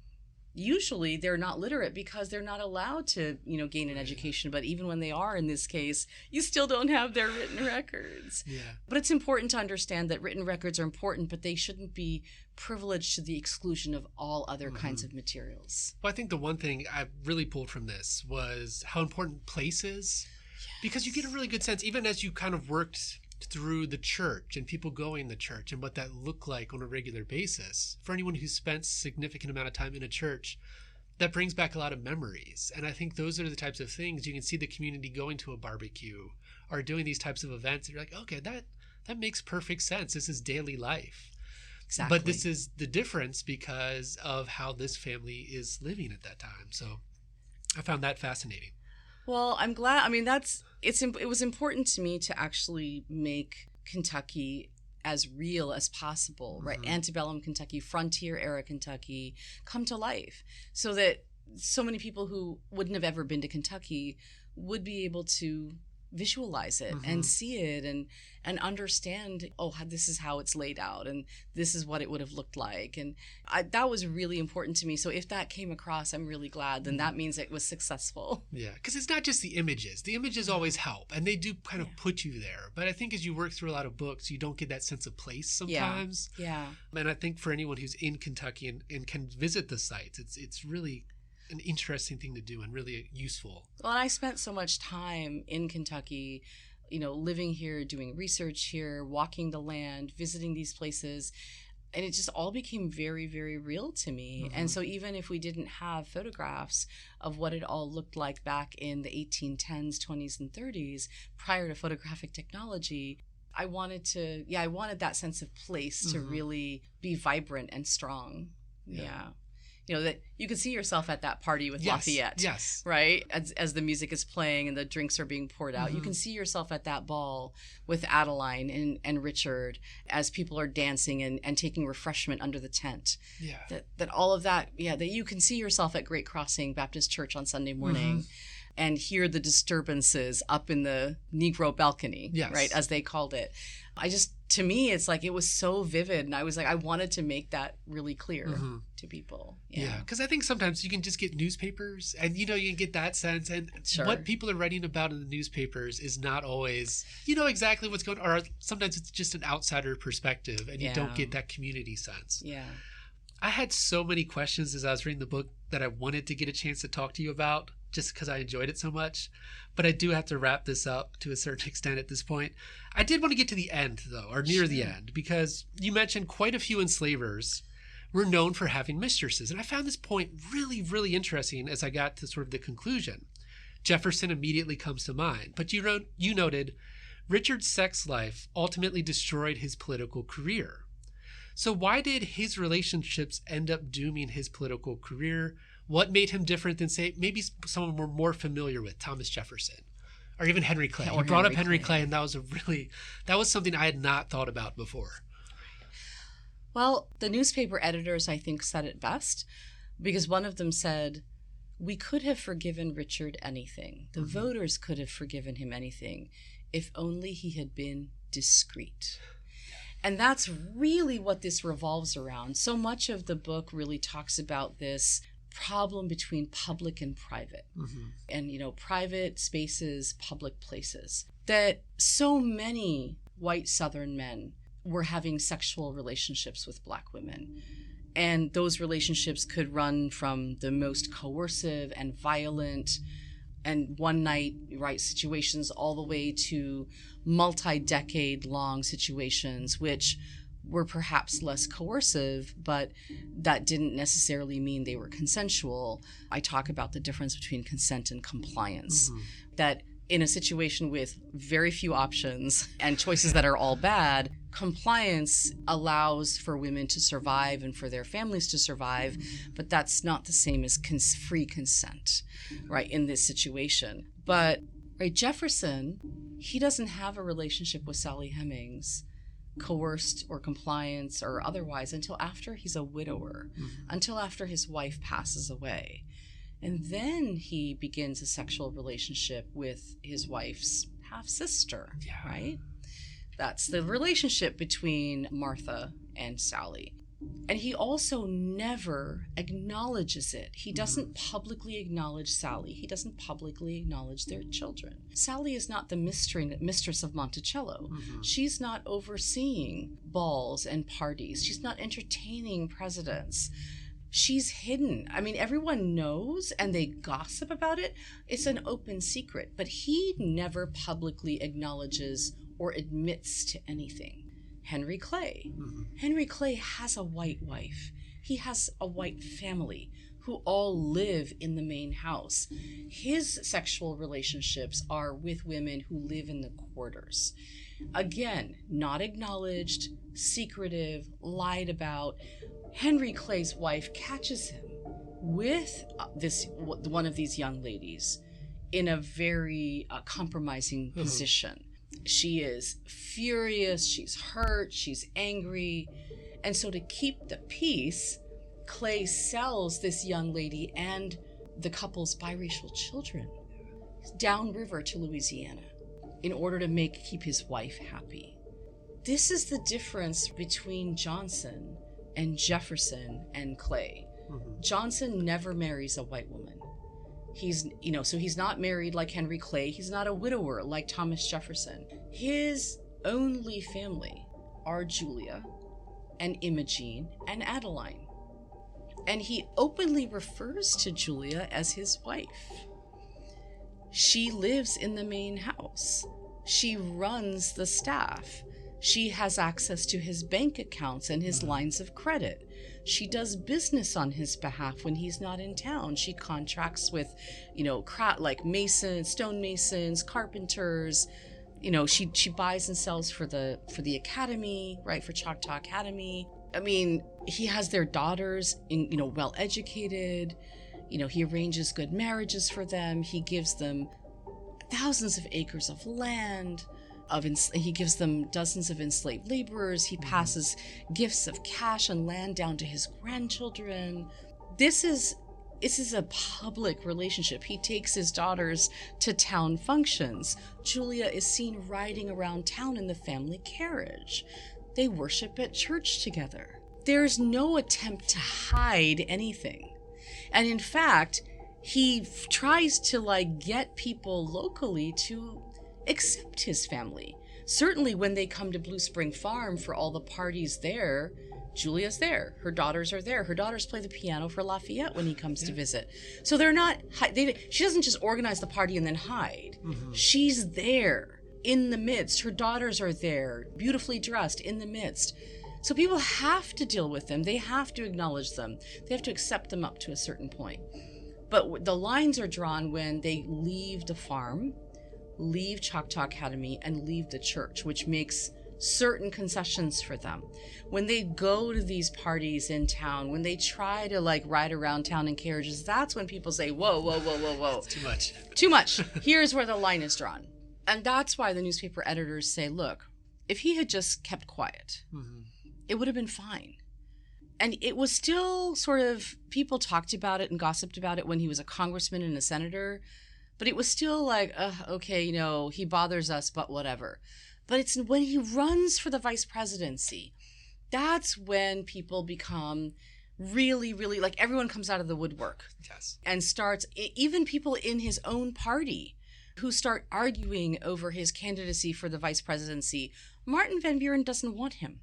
usually they're not literate because they're not allowed to, gain an education. But even when they are, in this case, you still don't have their written records. Yeah. But it's important to understand that written records are important, but they shouldn't be privileged to the exclusion of all other kinds of materials. Well, I think the one thing I really pulled from this was how important place is. Yes. Because you get a really good sense, even as you kind of worked through the church and people going to church and what that looked like on a regular basis. For anyone who spent significant amount of time in a church, that brings back a lot of memories. And I think those are the types of things you can see the community going to a barbecue or doing these types of events. And you're like, okay, that makes perfect sense. This is daily life. exactly. But this is the difference because of how this family is living at that time. So I found that fascinating. Well, I'm glad. I mean, it was important to me to actually make Kentucky as real as possible, right? Antebellum Kentucky, frontier era Kentucky, come to life, so that so many people who wouldn't have ever been to Kentucky would be able to visualize it and see it and understand, this is how it's laid out and this is what it would have looked like. And that was really important to me. So if that came across, I'm really glad. Then that means it was successful. Yeah, because it's not just the images. The images always help, and they do kind of put you there. But I think as you work through a lot of books, you don't get that sense of place sometimes. Yeah. And I think for anyone who's in Kentucky and can visit the sites, it's really an interesting thing to do and really useful. Well, and I spent so much time in Kentucky, living here, doing research here, walking the land, visiting these places, and it just all became very, very real to me. And so even if we didn't have photographs of what it all looked like back in the 1810s, 20s, and 30s, prior to photographic technology, I wanted that sense of place to really be vibrant and strong. Yeah. That you could see yourself at that party with Lafayette. Yes. Right? As the music is playing and the drinks are being poured out. You can see yourself at that ball with Adeline and Richard as people are dancing and taking refreshment under the tent. Yeah. That all of that, that you can see yourself at Great Crossing Baptist Church on Sunday morning and hear the disturbances up in the Negro balcony, right, as they called it. To me, it's like it was so vivid, and I was like, I wanted to make that really clear to people. Yeah, because I think sometimes you can just get newspapers, and you can get that sense, and what people are writing about in the newspapers is not always exactly what's going on, or sometimes it's just an outsider perspective, and you don't get that community sense. Yeah. I had so many questions as I was reading the book that I wanted to get a chance to talk to you about, just because I enjoyed it so much. But I do have to wrap this up to a certain extent at this point. I did want to get to the end, though, or near the end, because you mentioned quite a few enslavers were known for having mistresses. And I found this point really, really interesting as I got to sort of the conclusion. Jefferson immediately comes to mind. But you noted Richard's sex life ultimately destroyed his political career. So why did his relationships end up dooming his political career? What made him different than, say, maybe someone we're more familiar with, Thomas Jefferson, or even Henry Clay? You brought up Henry Clay, and that was something I had not thought about before. Well, the newspaper editors, I think, said it best, because one of them said, we could have forgiven Richard anything. The voters could have forgiven him anything if only he had been discreet. And that's really what this revolves around. So much of the book really talks about this problem between public and private, and private spaces, public places, that so many white Southern men were having sexual relationships with Black women. And those relationships could run from the most coercive and violent and one night, right, situations all the way to multi-decade long situations, which were perhaps less coercive, but that didn't necessarily mean they were consensual. I talk about the difference between consent and compliance, that in a situation with very few options and choices that are all bad, compliance allows for women to survive and for their families to survive, but that's not the same as free consent, right, in this situation. But right, Jefferson, he doesn't have a relationship with Sally Hemings, coerced or compliance or otherwise, until after he's a widower, until after his wife passes away. And then he begins a sexual relationship with his wife's half-sister, right? That's the relationship between Martha and Sally. And he also never acknowledges it. He doesn't publicly acknowledge Sally. He doesn't publicly acknowledge their children. Sally is not the mistress of Monticello. She's not overseeing balls and parties. She's not entertaining presidents. She's hidden. I mean, everyone knows and they gossip about it. It's an open secret, but he never publicly acknowledges or admits to anything. Henry Clay. Henry Clay has a white wife. He has a white family who all live in the main house. His sexual relationships are with women who live in the quarters. Again, not acknowledged, secretive, lied about. Henry Clay's wife catches him with one of these young ladies in a very compromising position. She is furious, she's hurt, she's angry. And so to keep the peace, Clay sells this young lady and the couple's biracial children downriver to Louisiana in order to keep his wife happy. This is the difference between Johnson and Jefferson and Clay. Johnson never marries a white woman. So he's not married like Henry Clay. He's not a widower like Thomas Jefferson. His only family are Julia and Imogene and Adeline. And he openly refers to Julia as his wife. She lives in the main house. She runs the staff. She has access to his bank accounts and his lines of credit. She does business on his behalf when he's not in town. She contracts with, like masons, stonemasons, carpenters. She buys and sells for the academy, right, for Choctaw Academy. I mean, he has their daughters well educated. He arranges good marriages for them. He gives them thousands of acres of land. He gives them dozens of enslaved laborers. He passes gifts of cash and land down to his grandchildren. This is a public relationship. He takes his daughters to town functions. Julia is seen riding around town in the family carriage. They worship at church together. There's no attempt to hide anything. And in fact, he tries to get people locally to accept his family. Certainly when they come to Blue Spring Farm for all the parties there, Julia's there. Her daughters are there. Her daughters play the piano for Lafayette when he comes to visit. So they're not, she doesn't just organize the party and then hide. She's there in the midst. Her daughters are there, beautifully dressed in the midst. So people have to deal with them. They have to acknowledge them. They have to accept them up to a certain point. But the lines are drawn when they leave the farm, leave Choctaw Academy, and leave the church, which makes certain concessions for them. When they go to these parties in town, when they try to ride around town in carriages, that's when people say, whoa. It's too much. Too much. Here's where the line is drawn. And that's why the newspaper editors say, look, if he had just kept quiet, it would have been fine. And it was still sort of, people talked about it and gossiped about it when he was a congressman and a senator, but it was still okay, he bothers us, but whatever. But it's when he runs for the vice presidency, that's when people become really, really, everyone comes out of the woodwork. Yes. And starts, even people in his own party who start arguing over his candidacy for the vice presidency. Martin Van Buren doesn't want him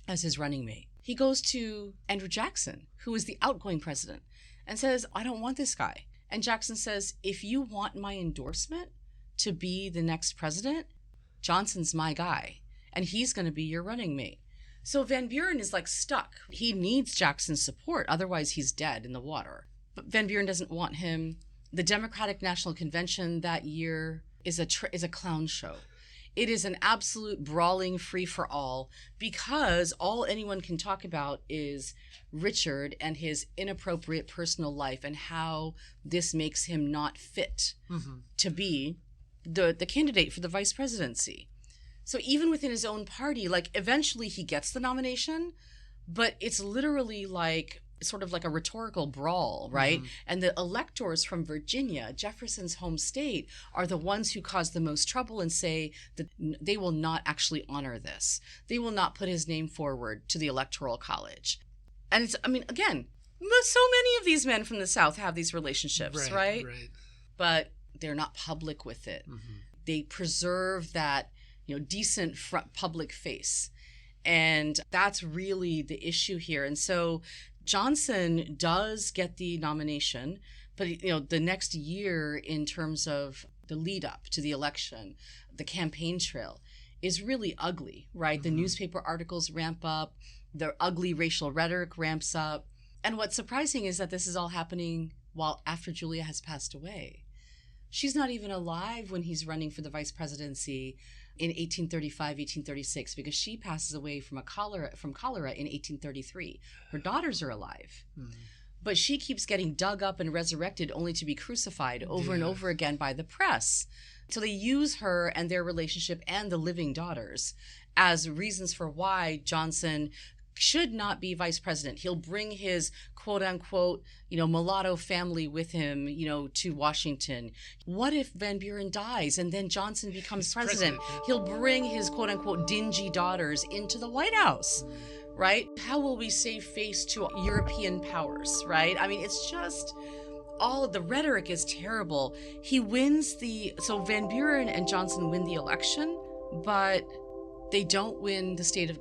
as his running mate. He goes to Andrew Jackson, who is the outgoing president, and says, I don't want this guy. And Jackson says, if you want my endorsement to be the next president, Johnson's my guy, and he's going to be your running mate. So Van Buren is stuck. He needs Jackson's support, otherwise he's dead in the water. But Van Buren doesn't want him. The Democratic National Convention that year is a clown show. It is an absolute brawling free-for-all because all anyone can talk about is Richard and his inappropriate personal life and how this makes him not fit to be the candidate for the vice presidency. So even within his own party, eventually he gets the nomination, but it's literally sort of like a rhetorical brawl, right? And the electors from Virginia, Jefferson's home state, are the ones who cause the most trouble and say that they will not actually honor this. They will not put his name forward to the Electoral College. And it's, again, so many of these men from the South have these relationships, right? But they're not public with it. They preserve that, decent public face. And that's really the issue here. And so Johnson does get the nomination, but the next year in terms of the lead up to the election, the campaign trail is really ugly, right? The newspaper articles ramp up, the ugly racial rhetoric ramps up. And what's surprising is that this is all happening while after Julia has passed away. She's not even alive when he's running for the vice presidency in 1835, 1836, because she passes away from cholera in 1833. Her daughters are alive. But she keeps getting dug up and resurrected only to be crucified over and over again by the press. So they use her and their relationship and the living daughters as reasons for why Johnson should not be vice president. He'll bring his quote unquote, mulatto family with him, to Washington. What if Van Buren dies and then Johnson becomes president? He'll bring his quote unquote dingy daughters into the White House, right? How will we save face to European powers, right? I mean, it's just all of the rhetoric is terrible. So Van Buren and Johnson win the election, but they don't win the state of,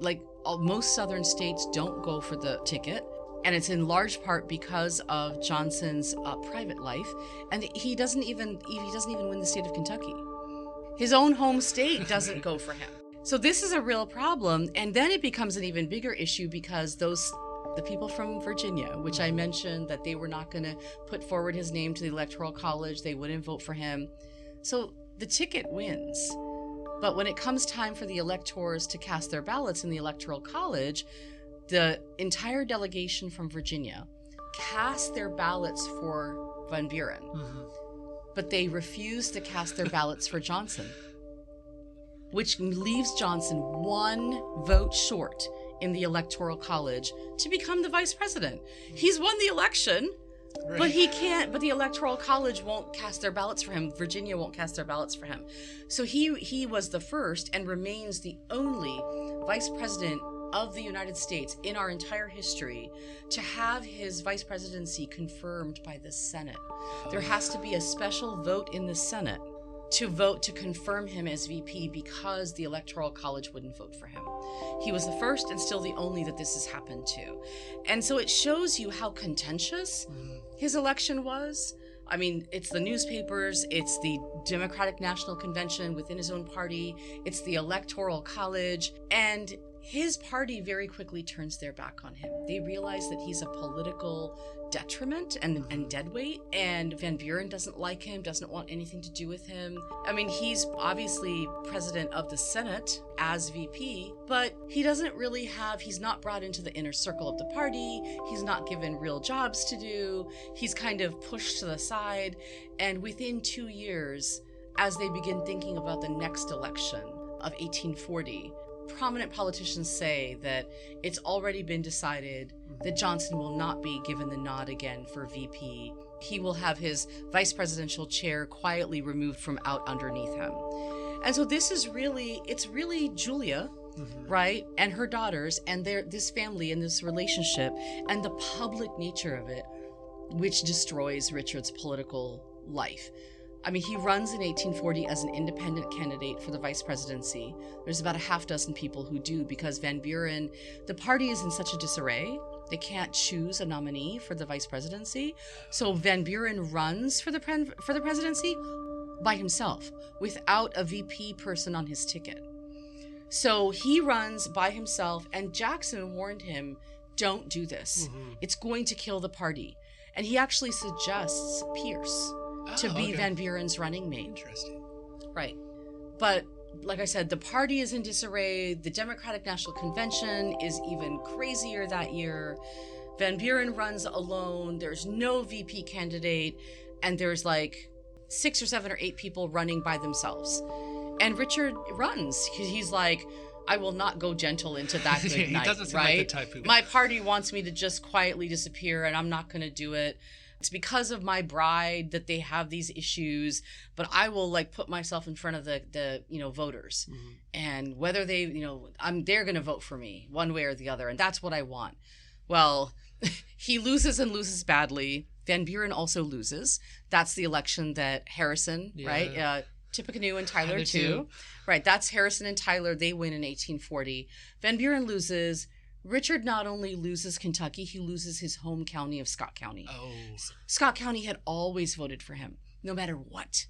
most Southern states don't go for the ticket. And it's in large part because of Johnson's private life. And he doesn't even win the state of Kentucky. His own home state doesn't go for him. So this is a real problem. And then it becomes an even bigger issue because the people from Virginia, which I mentioned that they were not going to put forward his name to the Electoral College, they wouldn't vote for him. So the ticket wins. But when it comes time for the electors to cast their ballots in the Electoral College, the entire delegation from Virginia cast their ballots for Van Buren, but they refuse to cast their ballots for Johnson, which leaves Johnson one vote short in the Electoral College to become the vice president. He's won the election. Right. But he can't, but the Electoral College won't cast their ballots for him. Virginia won't cast their ballots for him. So he was the first and remains the only vice president of the United States in our entire history to have his vice presidency confirmed by the Senate. There has to be a special vote in the Senate to vote to confirm him as VP because the Electoral College wouldn't vote for him. He was the first and still the only that this has happened to. And so it shows you how contentious his election was. I mean, it's the newspapers, it's the Democratic National Convention within his own party, it's the Electoral College, and his party very quickly turns their back on him. They realize that he's a political detriment and deadweight, and Van Buren doesn't like him, doesn't want anything to do with him. I mean, he's obviously president of the Senate as VP, but he doesn't really he's not brought into the inner circle of the party. He's not given real jobs to do. He's kind of pushed to the side. And within 2 years, as they begin thinking about the next election of 1840, prominent politicians say that it's already been decided that Johnson will not be given the nod again for VP. He will have his vice presidential chair quietly removed from out underneath him. And so it's really Julia, right, and her daughters and this family and this relationship and the public nature of it, which destroys Richard's political life. I mean, he runs in 1840 as an independent candidate for the vice presidency. There's about a half dozen people who do because Van Buren, the party is in such a disarray. They can't choose a nominee for the vice presidency. So Van Buren runs for the presidency by himself without a VP person on his ticket. So he runs by himself, and Jackson warned him, don't do this. It's going to kill the party. And he actually suggests Pierce to be Van Buren's running mate. Interesting. Right. But like I said, the party is in disarray. The Democratic National Convention is even crazier that year. Van Buren runs alone. There's no VP candidate. And there's 6 or 7 or 8 people running by themselves. And Richard runs. He's like, I will not go gentle into that good night, he doesn't seem right? like the type who... My party wants me to just quietly disappear, and I'm not going to do it. It's because of my bride that they have these issues, but I will put myself in front of the voters, and whether they, they're going to vote for me one way or the other. And that's what I want. Well, he loses and loses badly. Van Buren also loses. That's the election that Harrison, right? Tippecanoe and Tyler too. Right. That's Harrison and Tyler. They win in 1840. Van Buren loses. Richard not only loses Kentucky, he loses his home county of Scott County. Oh. Scott County had always voted for him, no matter what.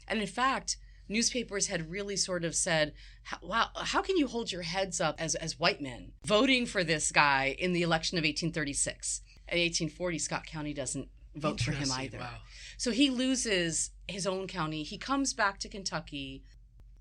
And in fact, newspapers had really sort of said, wow, how can you hold your heads up as white men voting for this guy in the election of 1836? In 1840, Scott County doesn't vote for him either. Wow. So he loses his own county. He comes back to Kentucky,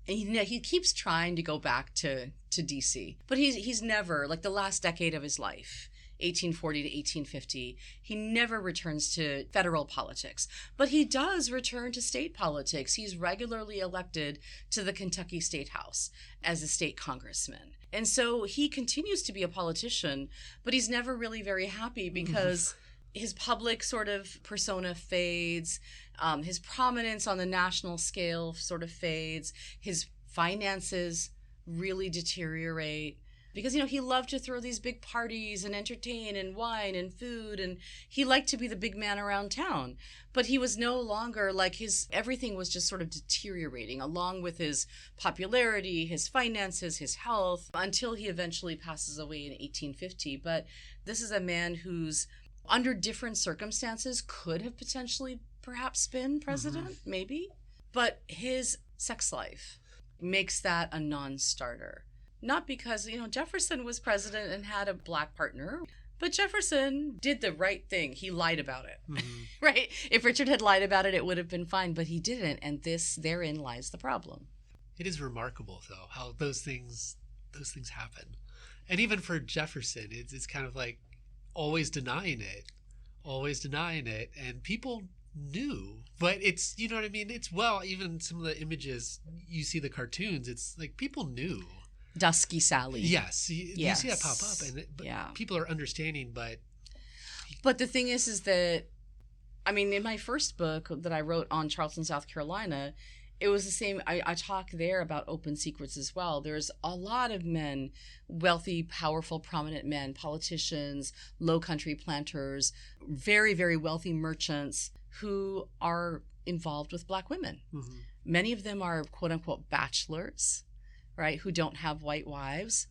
and he keeps trying to go back to D.C. But he's never, like the last decade of his life, 1840 to 1850, he never returns to federal politics. But he does return to state politics. He's regularly elected to the Kentucky State House as a state congressman. And so he continues to be a politician, but he's never really very happy because his public sort of persona fades. His prominence on the national scale sort of fades. His finances really deteriorate. Because, he loved to throw these big parties and entertain and wine and food, and he liked to be the big man around town. But he was no longer everything was just sort of deteriorating along with his popularity, his finances, his health, until he eventually passes away in 1850. But this is a man who's, under different circumstances, could have potentially perhaps been president, maybe. But his sex life makes that a non-starter. Not because, Jefferson was president and had a black partner, but Jefferson did the right thing. He lied about it, right? If Richard had lied about it, it would have been fine, but he didn't. And therein lies the problem. It is remarkable, though, how those things happen. And even for Jefferson, it's kind of like always denying it. And people knew, but it's, you know what I mean? It's, even some of the images, you see the cartoons, it's like people knew. Dusky Sally. Yes. You see that pop up, but people are understanding, but the thing is that, in my first book that I wrote on Charleston, South Carolina, it was the same. I talk there about open secrets as well. There's a lot of men, wealthy, powerful, prominent men, politicians, low country planters, very, very wealthy merchants who are involved with black women. Many of them are quote unquote bachelors, right, who don't have white wives,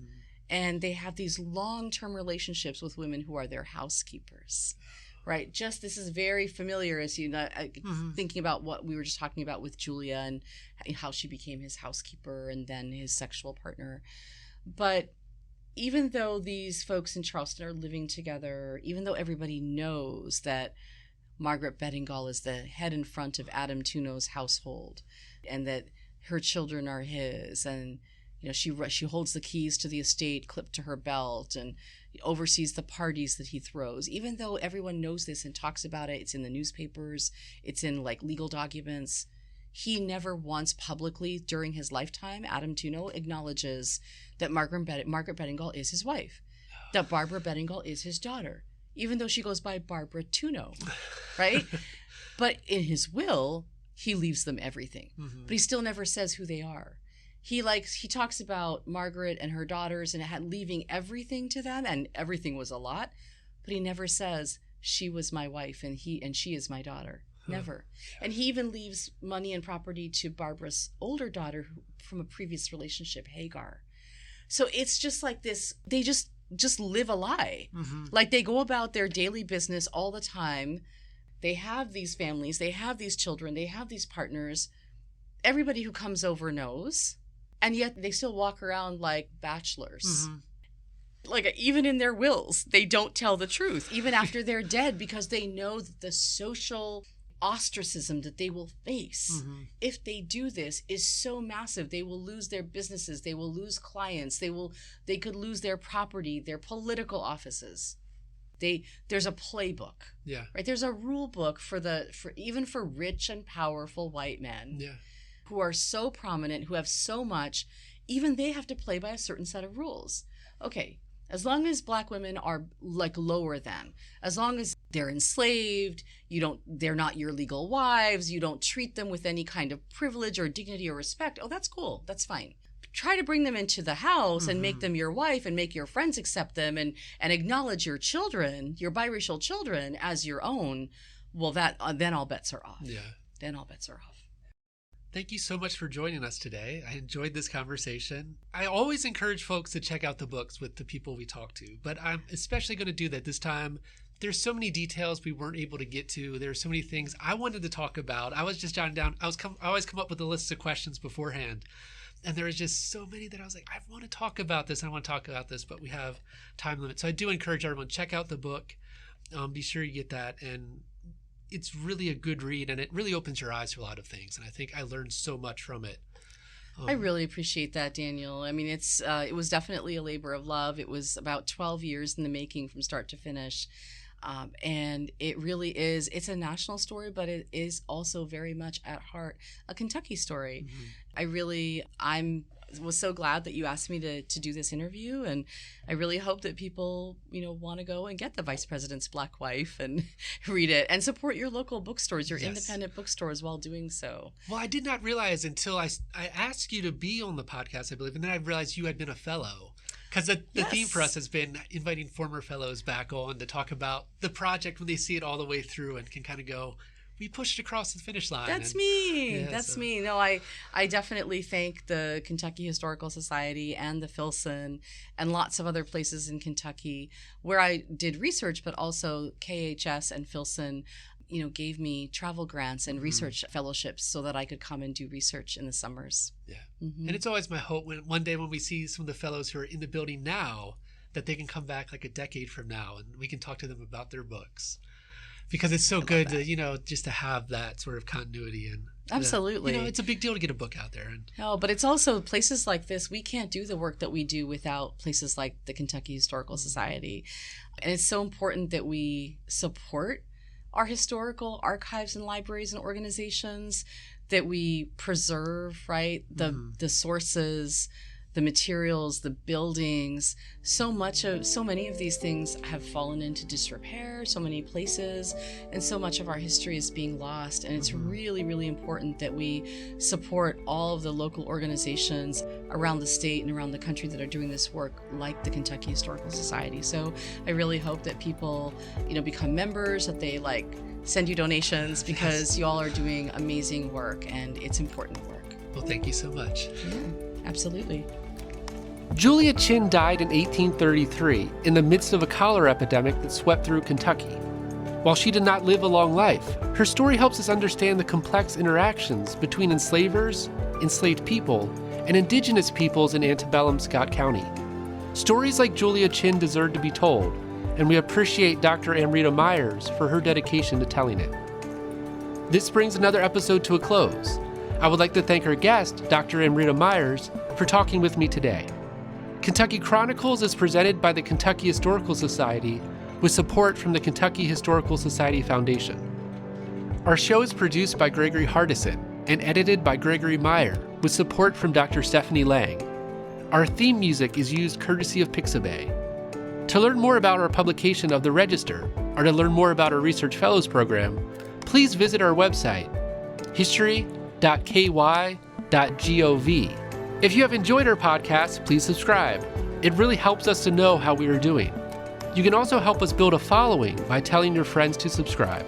and they have these long-term relationships with women who are their housekeepers, right? Just, this is very familiar as thinking about what we were just talking about with Julia and how she became his housekeeper and then his sexual partner. But even though these folks in Charleston are living together, even though everybody knows that Margaret Bettingall is the head and front of Adam Tuno's household and that her children are his, and she holds the keys to the estate clipped to her belt and oversees the parties that he throws. Even though everyone knows this and talks about it, it's in the newspapers, it's in legal documents, he never once publicly during his lifetime, Adam Tuno, acknowledges that Margaret Bettingall is his wife, that Barbara Bettingall is his daughter, even though she goes by Barbara Tuno, right? But in his will, he leaves them everything, but he still never says who they are. He talks about Margaret and her daughters and leaving everything to them, and everything was a lot, but he never says she was my wife and she is my daughter. Never. And he even leaves money and property to Barbara's older daughter from a previous relationship, Hagar. So it's just like this, they just live a lie. Like they go about their daily business all the time. They have these families, they have these children, they have these partners. Everybody who comes over knows, and yet they still walk around like bachelors. Like even in their wills, they don't tell the truth, even after they're dead, because they know that the social ostracism that they will face if they do this is so massive. They will lose their businesses, they will lose clients, they could lose their property, their political offices. There's a playbook, right? There's a rule book for even for rich and powerful white men who are so prominent, who have so much, even they have to play by a certain set of rules. Okay, as long as black women are lower than, as long as they're enslaved, they're not your legal wives, you don't treat them with any kind of privilege or dignity or respect. Oh, that's cool, that's fine. Try to bring them into the house and make them your wife and make your friends accept them and acknowledge your children, your biracial children, as your own. Well, then all bets are off. Then all bets are off. Thank you so much for joining us today. I enjoyed this conversation. I always encourage folks to check out the books with the people we talk to, but I'm especially going to do that this time. There's so many details we weren't able to get to. There's so many things I wanted to talk about. I was just jotting down. I always come up with a list of questions beforehand. And there was just so many that I was like, I want to talk about this. But we have time limit. So I do encourage everyone, check out the book. Be sure you get that. And it's really a good read, and it really opens your eyes to a lot of things. And I think I learned so much from it. I really appreciate that, Daniel. I mean, it was definitely a labor of love. It was about 12 years in the making from start to finish. And it really is, it's a national story, but it is also very much at heart a Kentucky story. I was so glad that you asked me to do this interview, and I really hope that people, want to go and get The Vice President's Black Wife and read it and support your local bookstores, your independent bookstores while doing so. Well, I did not realize until I asked you to be on the podcast, I believe, and then I realized you had been a fellow. Because the theme for us has been inviting former fellows back on to talk about the project when they see it all the way through and can kind of go, we pushed across the finish line. That's me. That's me. No, I definitely thank the Kentucky Historical Society and the Filson and lots of other places in Kentucky where I did research, but also KHS and Filson, gave me travel grants and research fellowships so that I could come and do research in the summers. Yeah. And it's always my hope one day when we see some of the fellows who are in the building now, that they can come back like a decade from now and we can talk to them about their books. Because it's so good to, just to have that sort of continuity. And absolutely. It's a big deal to get a book out there. But it's also places like this. We can't do the work that we do without places like the Kentucky Historical Society. And it's so important that we support our historical archives and libraries and organizations, that we preserve, the sources, the materials, the buildings. So many of these things have fallen into disrepair, so many places, and so much of our history is being lost. And it's really, really important that we support all of the local organizations around the state and around the country that are doing this work, like the Kentucky Historical Society. So I really hope that people, become members, that they send you donations, because you all are doing amazing work and it's important work. Well, thank you so much. Yeah, absolutely. Julia Chinn died in 1833 in the midst of a cholera epidemic that swept through Kentucky. While she did not live a long life, her story helps us understand the complex interactions between enslavers, enslaved people, and indigenous peoples in antebellum Scott County. Stories like Julia Chinn deserve to be told, and we appreciate Dr. Amrita Myers for her dedication to telling it. This brings another episode to a close. I would like to thank our guest, Dr. Amrita Myers, for talking with me today. Kentucky Chronicles is presented by the Kentucky Historical Society with support from the Kentucky Historical Society Foundation. Our show is produced by Gregory Hardison and edited by Gregory Meyer with support from Dr. Stephanie Lang. Our theme music is used courtesy of Pixabay. To learn more about our publication of The Register, or to learn more about our Research Fellows program, please visit our website, history.ky.gov. If you have enjoyed our podcast, please subscribe. It really helps us to know how we are doing. You can also help us build a following by telling your friends to subscribe.